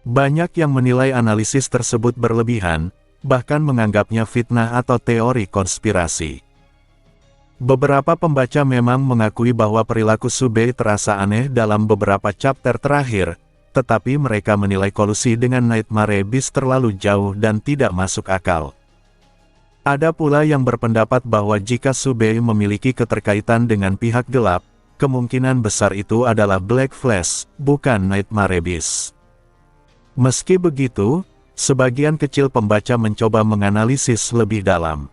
Banyak yang menilai analisis tersebut berlebihan, bahkan menganggapnya fitnah atau teori konspirasi. Beberapa pembaca memang mengakui bahwa perilaku Subei terasa aneh dalam beberapa chapter terakhir, tetapi mereka menilai kolusi dengan Nightmare Abyss terlalu jauh dan tidak masuk akal. Ada pula yang berpendapat bahwa jika Subei memiliki keterkaitan dengan pihak gelap, kemungkinan besar itu adalah Black Flash, bukan Nightmare Abyss. Meski begitu, sebagian kecil pembaca mencoba menganalisis lebih dalam.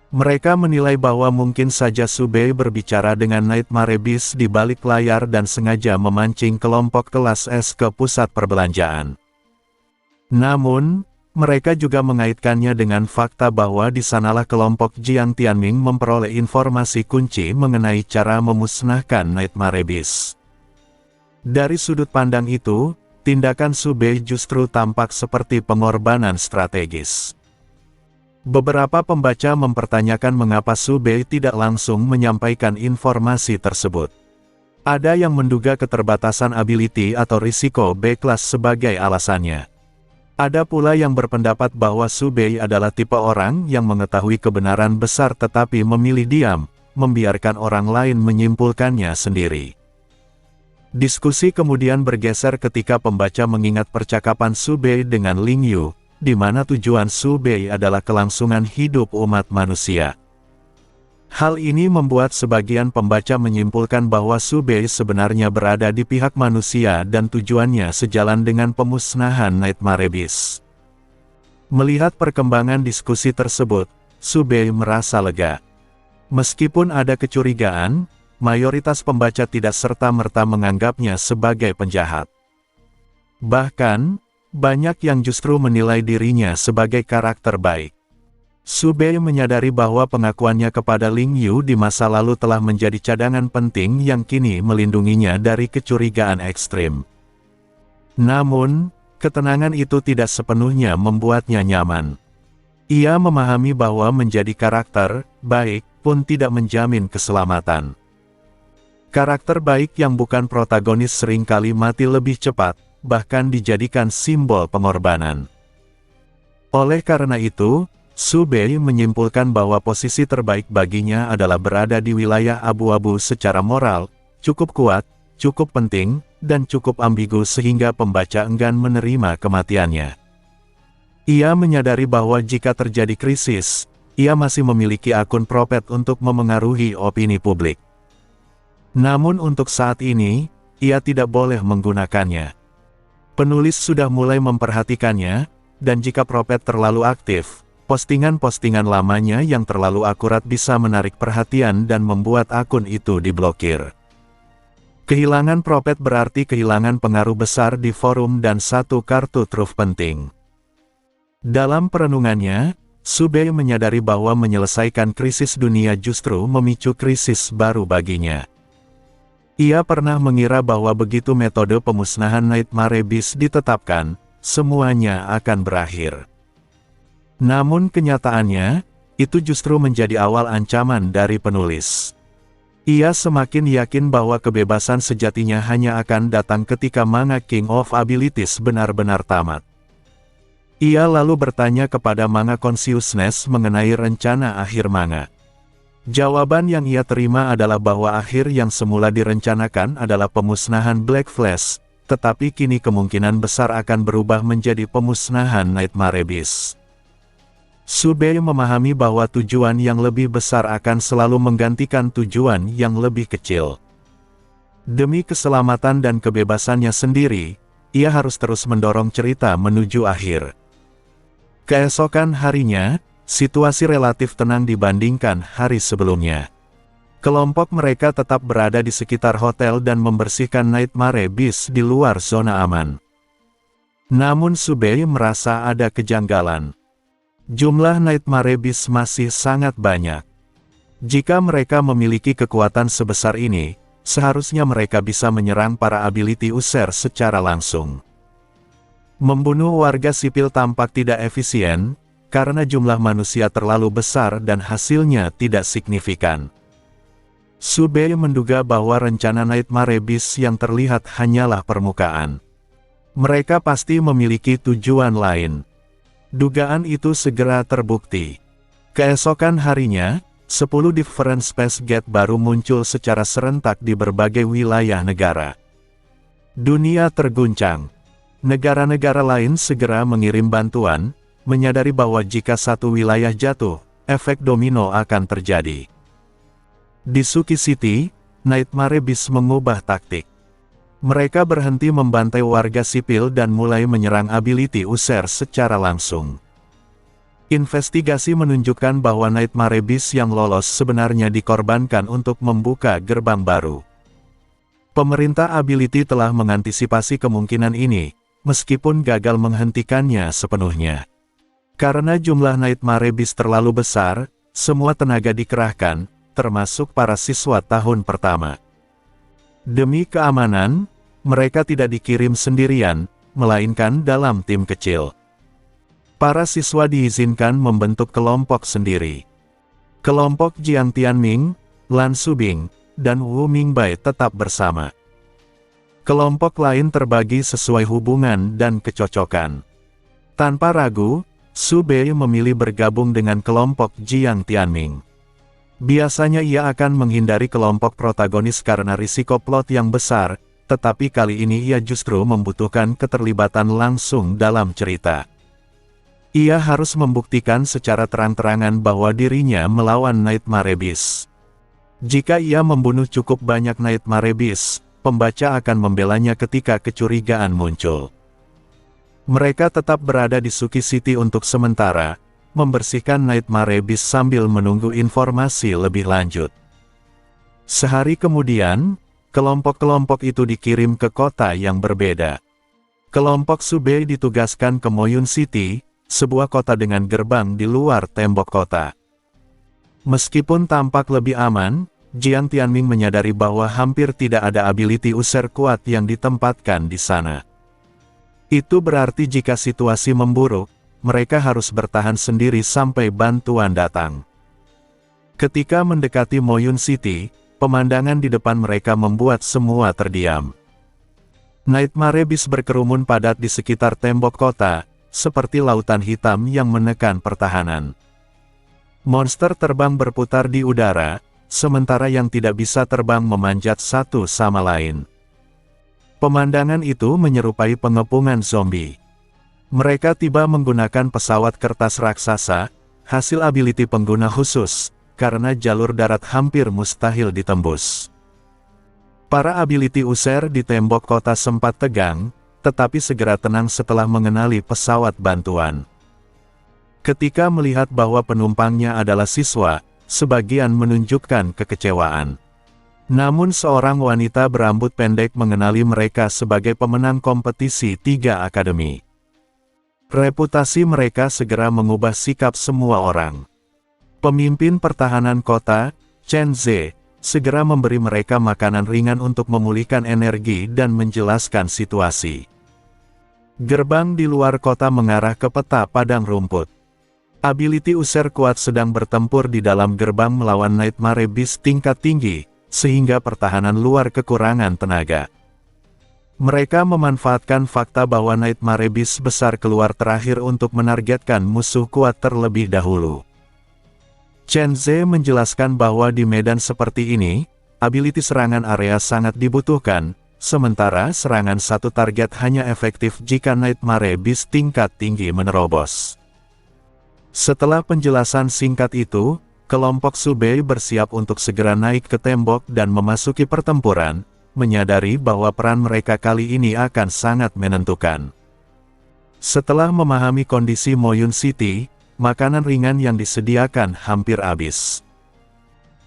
Mereka menilai bahwa mungkin saja Subei berbicara dengan Nightmare Abyss di balik layar dan sengaja memancing kelompok kelas S ke pusat perbelanjaan. Namun, mereka juga mengaitkannya dengan fakta bahwa di sanalah kelompok Jiang Tianming memperoleh informasi kunci mengenai cara memusnahkan Nightmare Abyss. Dari sudut pandang itu, tindakan Subei justru tampak seperti pengorbanan strategis. Beberapa pembaca mempertanyakan mengapa Subei tidak langsung menyampaikan informasi tersebut. Ada yang menduga keterbatasan ability atau risiko B-kelas sebagai alasannya. Ada pula yang berpendapat bahwa Subei adalah tipe orang yang mengetahui kebenaran besar tetapi memilih diam, membiarkan orang lain menyimpulkannya sendiri. Diskusi kemudian bergeser ketika pembaca mengingat percakapan Subei dengan Ling Yu, di mana tujuan Subei adalah kelangsungan hidup umat manusia. Hal ini membuat sebagian pembaca menyimpulkan bahwa Subei sebenarnya berada di pihak manusia dan tujuannya sejalan dengan pemusnahan Nightmare Abyss. Melihat perkembangan diskusi tersebut, Subei merasa lega. Meskipun ada kecurigaan, mayoritas pembaca tidak serta-merta menganggapnya sebagai penjahat. Bahkan, banyak yang justru menilai dirinya sebagai karakter baik. Subei menyadari bahwa pengakuannya kepada Ling Yu di masa lalu telah menjadi cadangan penting yang kini melindunginya dari kecurigaan ekstrim. Namun, ketenangan itu tidak sepenuhnya membuatnya nyaman. Ia memahami bahwa menjadi karakter baik pun tidak menjamin keselamatan. Karakter baik yang bukan protagonis seringkali mati lebih cepat, bahkan dijadikan simbol pengorbanan. Oleh karena itu, Subei menyimpulkan bahwa posisi terbaik baginya adalah berada di wilayah abu-abu secara moral, cukup kuat, cukup penting, dan cukup ambigu sehingga pembaca enggan menerima kematiannya. Ia menyadari bahwa jika terjadi krisis, ia masih memiliki akun propet untuk memengaruhi opini publik. Namun untuk saat ini, ia tidak boleh menggunakannya. Penulis sudah mulai memperhatikannya, dan jika propet terlalu aktif, postingan-postingan lamanya yang terlalu akurat bisa menarik perhatian dan membuat akun itu diblokir. Kehilangan propet berarti kehilangan pengaruh besar di forum dan satu kartu truf penting. Dalam perenungannya, Subei menyadari bahwa menyelesaikan krisis dunia justru memicu krisis baru baginya. Ia pernah mengira bahwa begitu metode pemusnahan Nightmare Abyss ditetapkan, semuanya akan berakhir. Namun kenyataannya, itu justru menjadi awal ancaman dari penulis. Ia semakin yakin bahwa kebebasan sejatinya hanya akan datang ketika manga King of Abilities benar-benar tamat. Ia lalu bertanya kepada manga Consciousness mengenai rencana akhir manga. Jawaban yang ia terima adalah bahwa akhir yang semula direncanakan adalah pemusnahan Black Flash, tetapi kini kemungkinan besar akan berubah menjadi pemusnahan Nightmare Abyss. Subei memahami bahwa tujuan yang lebih besar akan selalu menggantikan tujuan yang lebih kecil. Demi keselamatan dan kebebasannya sendiri, ia harus terus mendorong cerita menuju akhir. Keesokan harinya, situasi relatif tenang dibandingkan hari sebelumnya. Kelompok mereka tetap berada di sekitar hotel dan membersihkan Nightmare Beast di luar zona aman. Namun Subei merasa ada kejanggalan. Jumlah Nightmare Beast masih sangat banyak. Jika mereka memiliki kekuatan sebesar ini, seharusnya mereka bisa menyerang para ability user secara langsung. Membunuh warga sipil tampak tidak efisien, karena jumlah manusia terlalu besar dan hasilnya tidak signifikan. Subei menduga bahwa rencana Nightmare Beast yang terlihat hanyalah permukaan. Mereka pasti memiliki tujuan lain. Dugaan itu segera terbukti. Keesokan harinya, 10 different space gate baru muncul secara serentak di berbagai wilayah negara. Dunia terguncang. Negara-negara lain segera mengirim bantuan, menyadari bahwa jika satu wilayah jatuh, efek domino akan terjadi. Di Suki City, Nightmare Beast mengubah taktik. Mereka berhenti membantai warga sipil dan mulai menyerang ability user secara langsung. Investigasi menunjukkan bahwa Nightmare Beast yang lolos sebenarnya dikorbankan untuk membuka gerbang baru. Pemerintah ability telah mengantisipasi kemungkinan ini, meskipun gagal menghentikannya sepenuhnya. Karena jumlah Nightmare Beast terlalu besar, semua tenaga dikerahkan, termasuk para siswa tahun pertama. Demi keamanan, mereka tidak dikirim sendirian, melainkan dalam tim kecil. Para siswa diizinkan membentuk kelompok sendiri. Kelompok Jiang Tianming, Lan Subing, dan Wu Mingbai tetap bersama. Kelompok lain terbagi sesuai hubungan dan kecocokan. Tanpa ragu, Subei memilih bergabung dengan kelompok Jiang Tianming. Biasanya ia akan menghindari kelompok protagonis karena risiko plot yang besar, tetapi kali ini ia justru membutuhkan keterlibatan langsung dalam cerita. Ia harus membuktikan secara terang-terangan bahwa dirinya melawan Nightmare Beast. Jika ia membunuh cukup banyak Nightmare Beast, pembaca akan membelanya ketika kecurigaan muncul. Mereka tetap berada di Suki City untuk sementara, membersihkan Nightmare Beast sambil menunggu informasi lebih lanjut. Sehari kemudian, kelompok-kelompok itu dikirim ke kota yang berbeda. Kelompok Subei ditugaskan ke Moyun City, sebuah kota dengan gerbang di luar tembok kota. Meskipun tampak lebih aman, Jiang Tianming menyadari bahwa hampir tidak ada ability user kuat yang ditempatkan di sana. Itu berarti jika situasi memburuk, mereka harus bertahan sendiri sampai bantuan datang. Ketika mendekati Moyun City, pemandangan di depan mereka membuat semua terdiam. Nightmare Beast berkerumun padat di sekitar tembok kota, seperti lautan hitam yang menekan pertahanan. Monster terbang berputar di udara, sementara yang tidak bisa terbang memanjat satu sama lain. Pemandangan itu menyerupai pengepungan zombie. Mereka tiba menggunakan pesawat kertas raksasa, hasil ability pengguna khusus, karena jalur darat hampir mustahil ditembus. Para ability user di tembok kota sempat tegang, tetapi segera tenang setelah mengenali pesawat bantuan. Ketika melihat bahwa penumpangnya adalah siswa, sebagian menunjukkan kekecewaan. Namun seorang wanita berambut pendek mengenali mereka sebagai pemenang kompetisi 3 akademi. Reputasi mereka segera mengubah sikap semua orang. Pemimpin pertahanan kota, Chen Ze, segera memberi mereka makanan ringan untuk memulihkan energi dan menjelaskan situasi. Gerbang di luar kota mengarah ke peta padang rumput. Ability user kuat sedang bertempur di dalam gerbang melawan Nightmare Beast tingkat tinggi, sehingga pertahanan luar kekurangan tenaga. Mereka memanfaatkan fakta bahwa Nightmare Beast besar keluar terakhir untuk menargetkan musuh kuat terlebih dahulu. Chen Ze menjelaskan bahwa di medan seperti ini, ability serangan area sangat dibutuhkan, sementara serangan satu target hanya efektif jika Nightmare Beast tingkat tinggi menerobos. Setelah penjelasan singkat itu, kelompok Subei bersiap untuk segera naik ke tembok dan memasuki pertempuran, menyadari bahwa peran mereka kali ini akan sangat menentukan. Setelah memahami kondisi Moyun City, makanan ringan yang disediakan hampir habis.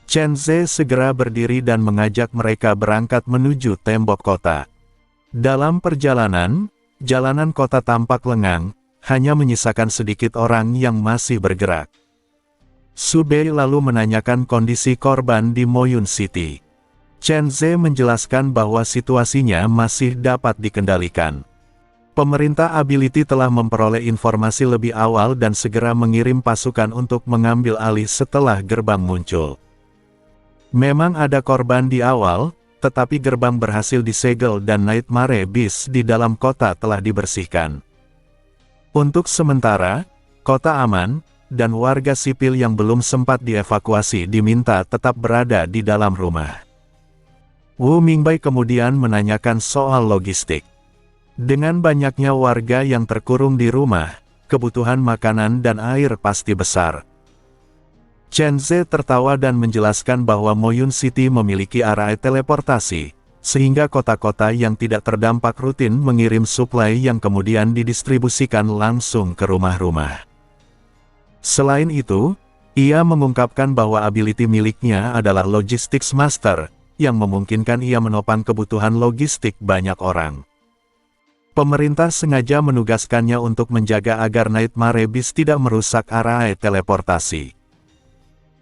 Chen Ze segera berdiri dan mengajak mereka berangkat menuju tembok kota. Dalam perjalanan, jalanan kota tampak lengang, hanya menyisakan sedikit orang yang masih bergerak. Su Bei lalu menanyakan kondisi korban di Moyun City. Chen Ze menjelaskan bahwa situasinya masih dapat dikendalikan. Pemerintah Ability telah memperoleh informasi lebih awal dan segera mengirim pasukan untuk mengambil alih setelah gerbang muncul. Memang ada korban di awal, tetapi gerbang berhasil disegel dan Nightmare Beast di dalam kota telah dibersihkan. Untuk sementara, kota aman, dan warga sipil yang belum sempat dievakuasi diminta tetap berada di dalam rumah. Wu Mingbai kemudian menanyakan soal logistik. Dengan banyaknya warga yang terkurung di rumah, kebutuhan makanan dan air pasti besar. Chen Ze tertawa dan menjelaskan bahwa Moyun City memiliki area teleportasi, sehingga kota-kota yang tidak terdampak rutin mengirim suplai yang kemudian didistribusikan langsung ke rumah-rumah. Selain itu, ia mengungkapkan bahwa ability miliknya adalah Logistics Master, yang memungkinkan ia menopang kebutuhan logistik banyak orang. Pemerintah sengaja menugaskannya untuk menjaga agar Nightmare Beast tidak merusak area teleportasi.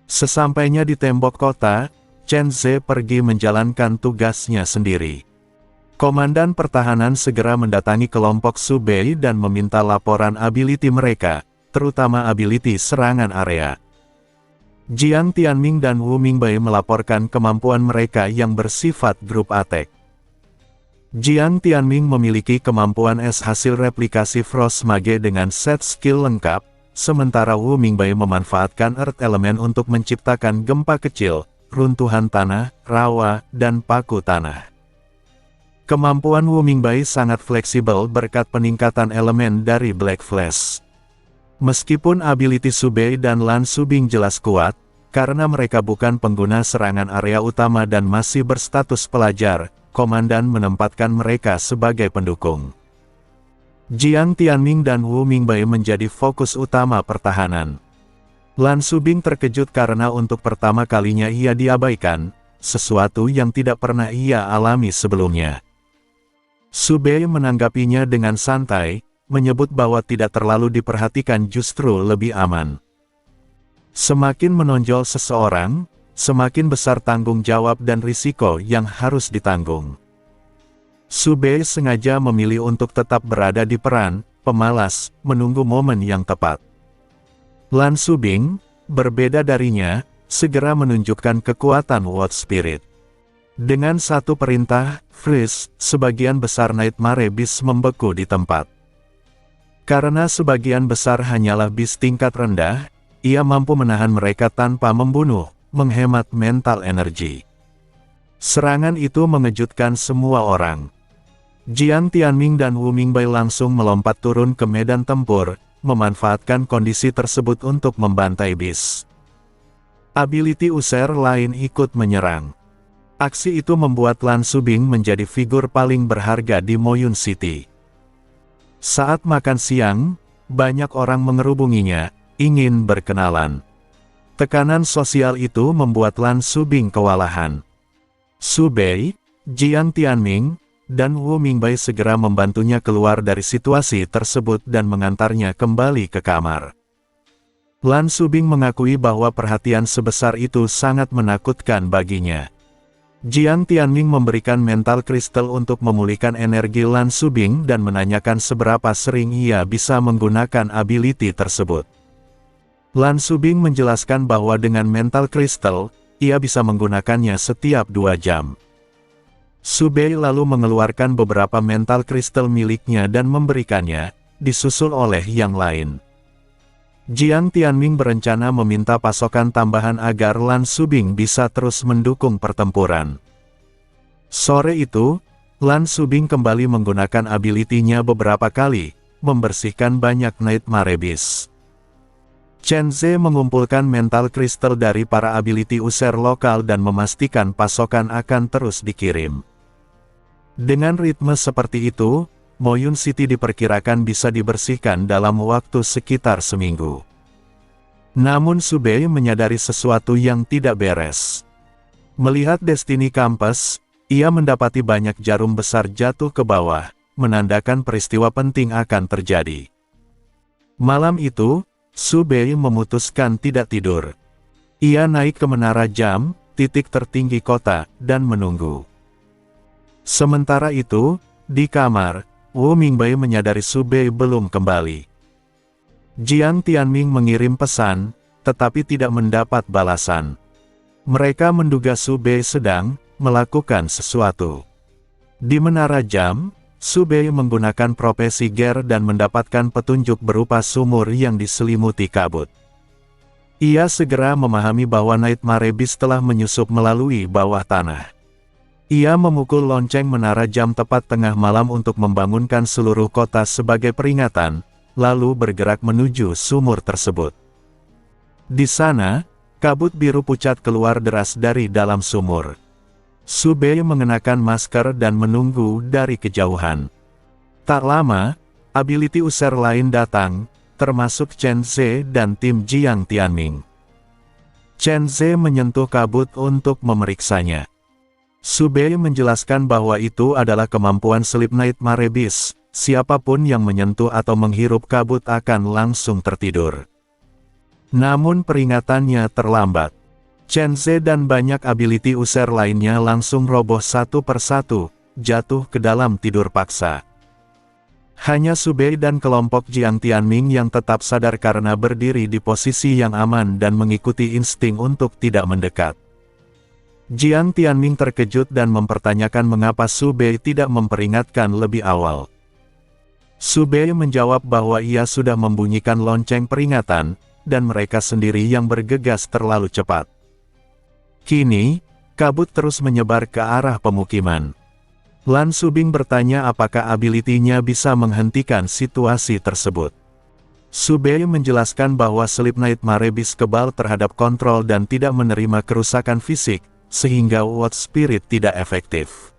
Sesampainya di tembok kota, Chen Ze pergi menjalankan tugasnya sendiri. Komandan pertahanan segera mendatangi kelompok Su Bei dan meminta laporan ability mereka, terutama ability serangan area. Jiang Tianming dan Wu Mingbai melaporkan kemampuan mereka yang bersifat grup attack. Jiang Tianming memiliki kemampuan es hasil replikasi Frost Mage dengan set skill lengkap, sementara Wu Mingbai memanfaatkan Earth Element untuk menciptakan gempa kecil, runtuhan tanah, rawa, dan paku tanah. Kemampuan Wu Mingbai sangat fleksibel berkat peningkatan elemen dari Black Flash. Meskipun ability Su Bei dan Lan Subing jelas kuat, karena mereka bukan pengguna serangan area utama dan masih berstatus pelajar, komandan menempatkan mereka sebagai pendukung. Jiang Tianming dan Wu Mingbai menjadi fokus utama pertahanan. Lan Subing terkejut karena untuk pertama kalinya ia diabaikan, sesuatu yang tidak pernah ia alami sebelumnya. Su Bei menanggapinya dengan santai, menyebut bahwa tidak terlalu diperhatikan justru lebih aman. Semakin menonjol seseorang, semakin besar tanggung jawab dan risiko yang harus ditanggung. Su Bei sengaja memilih untuk tetap berada di peran, pemalas, menunggu momen yang tepat. Lan Subing, berbeda darinya, segera menunjukkan kekuatan World Spirit. Dengan satu perintah, freeze, sebagian besar Nightmare Beast membeku di tempat. Karena sebagian besar hanyalah beast tingkat rendah, ia mampu menahan mereka tanpa membunuh, menghemat mental energi. Serangan itu mengejutkan semua orang. Jiang Tianming dan Wu Mingbai langsung melompat turun ke medan tempur, memanfaatkan kondisi tersebut untuk membantai bis. Ability User lain ikut menyerang. Aksi itu membuat Lan Subing menjadi figur paling berharga di Moyun City. Saat makan siang, banyak orang mengerubunginya, ingin berkenalan. Tekanan sosial itu membuat Lan Subing kewalahan. Su Bei, Jiang Tianming, dan Wu Mingbai segera membantunya keluar dari situasi tersebut dan mengantarnya kembali ke kamar. Lan Subing mengakui bahwa perhatian sebesar itu sangat menakutkan baginya. Jiang Tianming memberikan mental kristal untuk memulihkan energi Lan Subing dan menanyakan seberapa sering ia bisa menggunakan ability tersebut. Lan Subing menjelaskan bahwa dengan mental kristal, ia bisa menggunakannya setiap 2 jam. Su Bei lalu mengeluarkan beberapa mental kristal miliknya dan memberikannya, disusul oleh yang lain. Jiang Tianming berencana meminta pasokan tambahan agar Lan Subing bisa terus mendukung pertempuran. Sore itu, Lan Subing kembali menggunakan ability-nya beberapa kali, membersihkan banyak Nightmare Beast. Chen Ze mengumpulkan mental kristal dari para ability user lokal dan memastikan pasokan akan terus dikirim. Dengan ritme seperti itu, Moyun City diperkirakan bisa dibersihkan dalam waktu sekitar seminggu. Namun Subei menyadari sesuatu yang tidak beres. Melihat Destiny Campus, ia mendapati banyak jarum besar jatuh ke bawah, menandakan peristiwa penting akan terjadi. Malam itu, Subei memutuskan tidak tidur. Ia naik ke menara jam, titik tertinggi kota, dan menunggu. Sementara itu, di kamar, Wu Mingbei menyadari Subei belum kembali. Jiang Tianming mengirim pesan, tetapi tidak mendapat balasan. Mereka menduga Subei sedang melakukan sesuatu. Di menara jam, Subei menggunakan profesi Ger dan mendapatkan petunjuk berupa sumur yang diselimuti kabut. Ia segera memahami bahwa Nightmare Beast telah menyusup melalui bawah tanah. Ia memukul lonceng menara jam tepat tengah malam untuk membangunkan seluruh kota sebagai peringatan, lalu bergerak menuju sumur tersebut. Di sana, kabut biru pucat keluar deras dari dalam sumur. Subei mengenakan masker dan menunggu dari kejauhan. Tak lama, ability user lain datang, termasuk Chen Ze dan tim Jiang Tianming. Chen Ze menyentuh kabut untuk memeriksanya. Subei menjelaskan bahwa itu adalah kemampuan selip Nightmare Beast, siapapun yang menyentuh atau menghirup kabut akan langsung tertidur. Namun peringatannya terlambat. Chen Ze dan banyak ability user lainnya langsung roboh satu persatu, jatuh ke dalam tidur paksa. Hanya Subei dan kelompok Jiang Tianming yang tetap sadar karena berdiri di posisi yang aman dan mengikuti insting untuk tidak mendekat. Jiang Tianming terkejut dan mempertanyakan mengapa Subei tidak memperingatkan lebih awal. Subei menjawab bahwa ia sudah membunyikan lonceng peringatan, dan mereka sendiri yang bergegas terlalu cepat. Kini, kabut terus menyebar ke arah pemukiman. Lan Subing bertanya apakah ability-nya bisa menghentikan situasi tersebut. Subei menjelaskan bahwa selip Nightmare Beast kebal terhadap kontrol dan tidak menerima kerusakan fisik, sehingga Watch Spirit tidak efektif.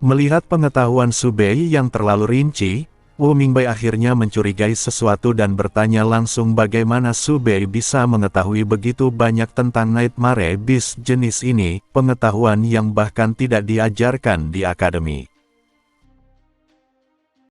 Melihat pengetahuan Subei yang terlalu rinci, Wu Mingbei akhirnya mencurigai sesuatu dan bertanya langsung bagaimana Subei bisa mengetahui begitu banyak tentang Nightmare Beast jenis ini, pengetahuan yang bahkan tidak diajarkan di akademi.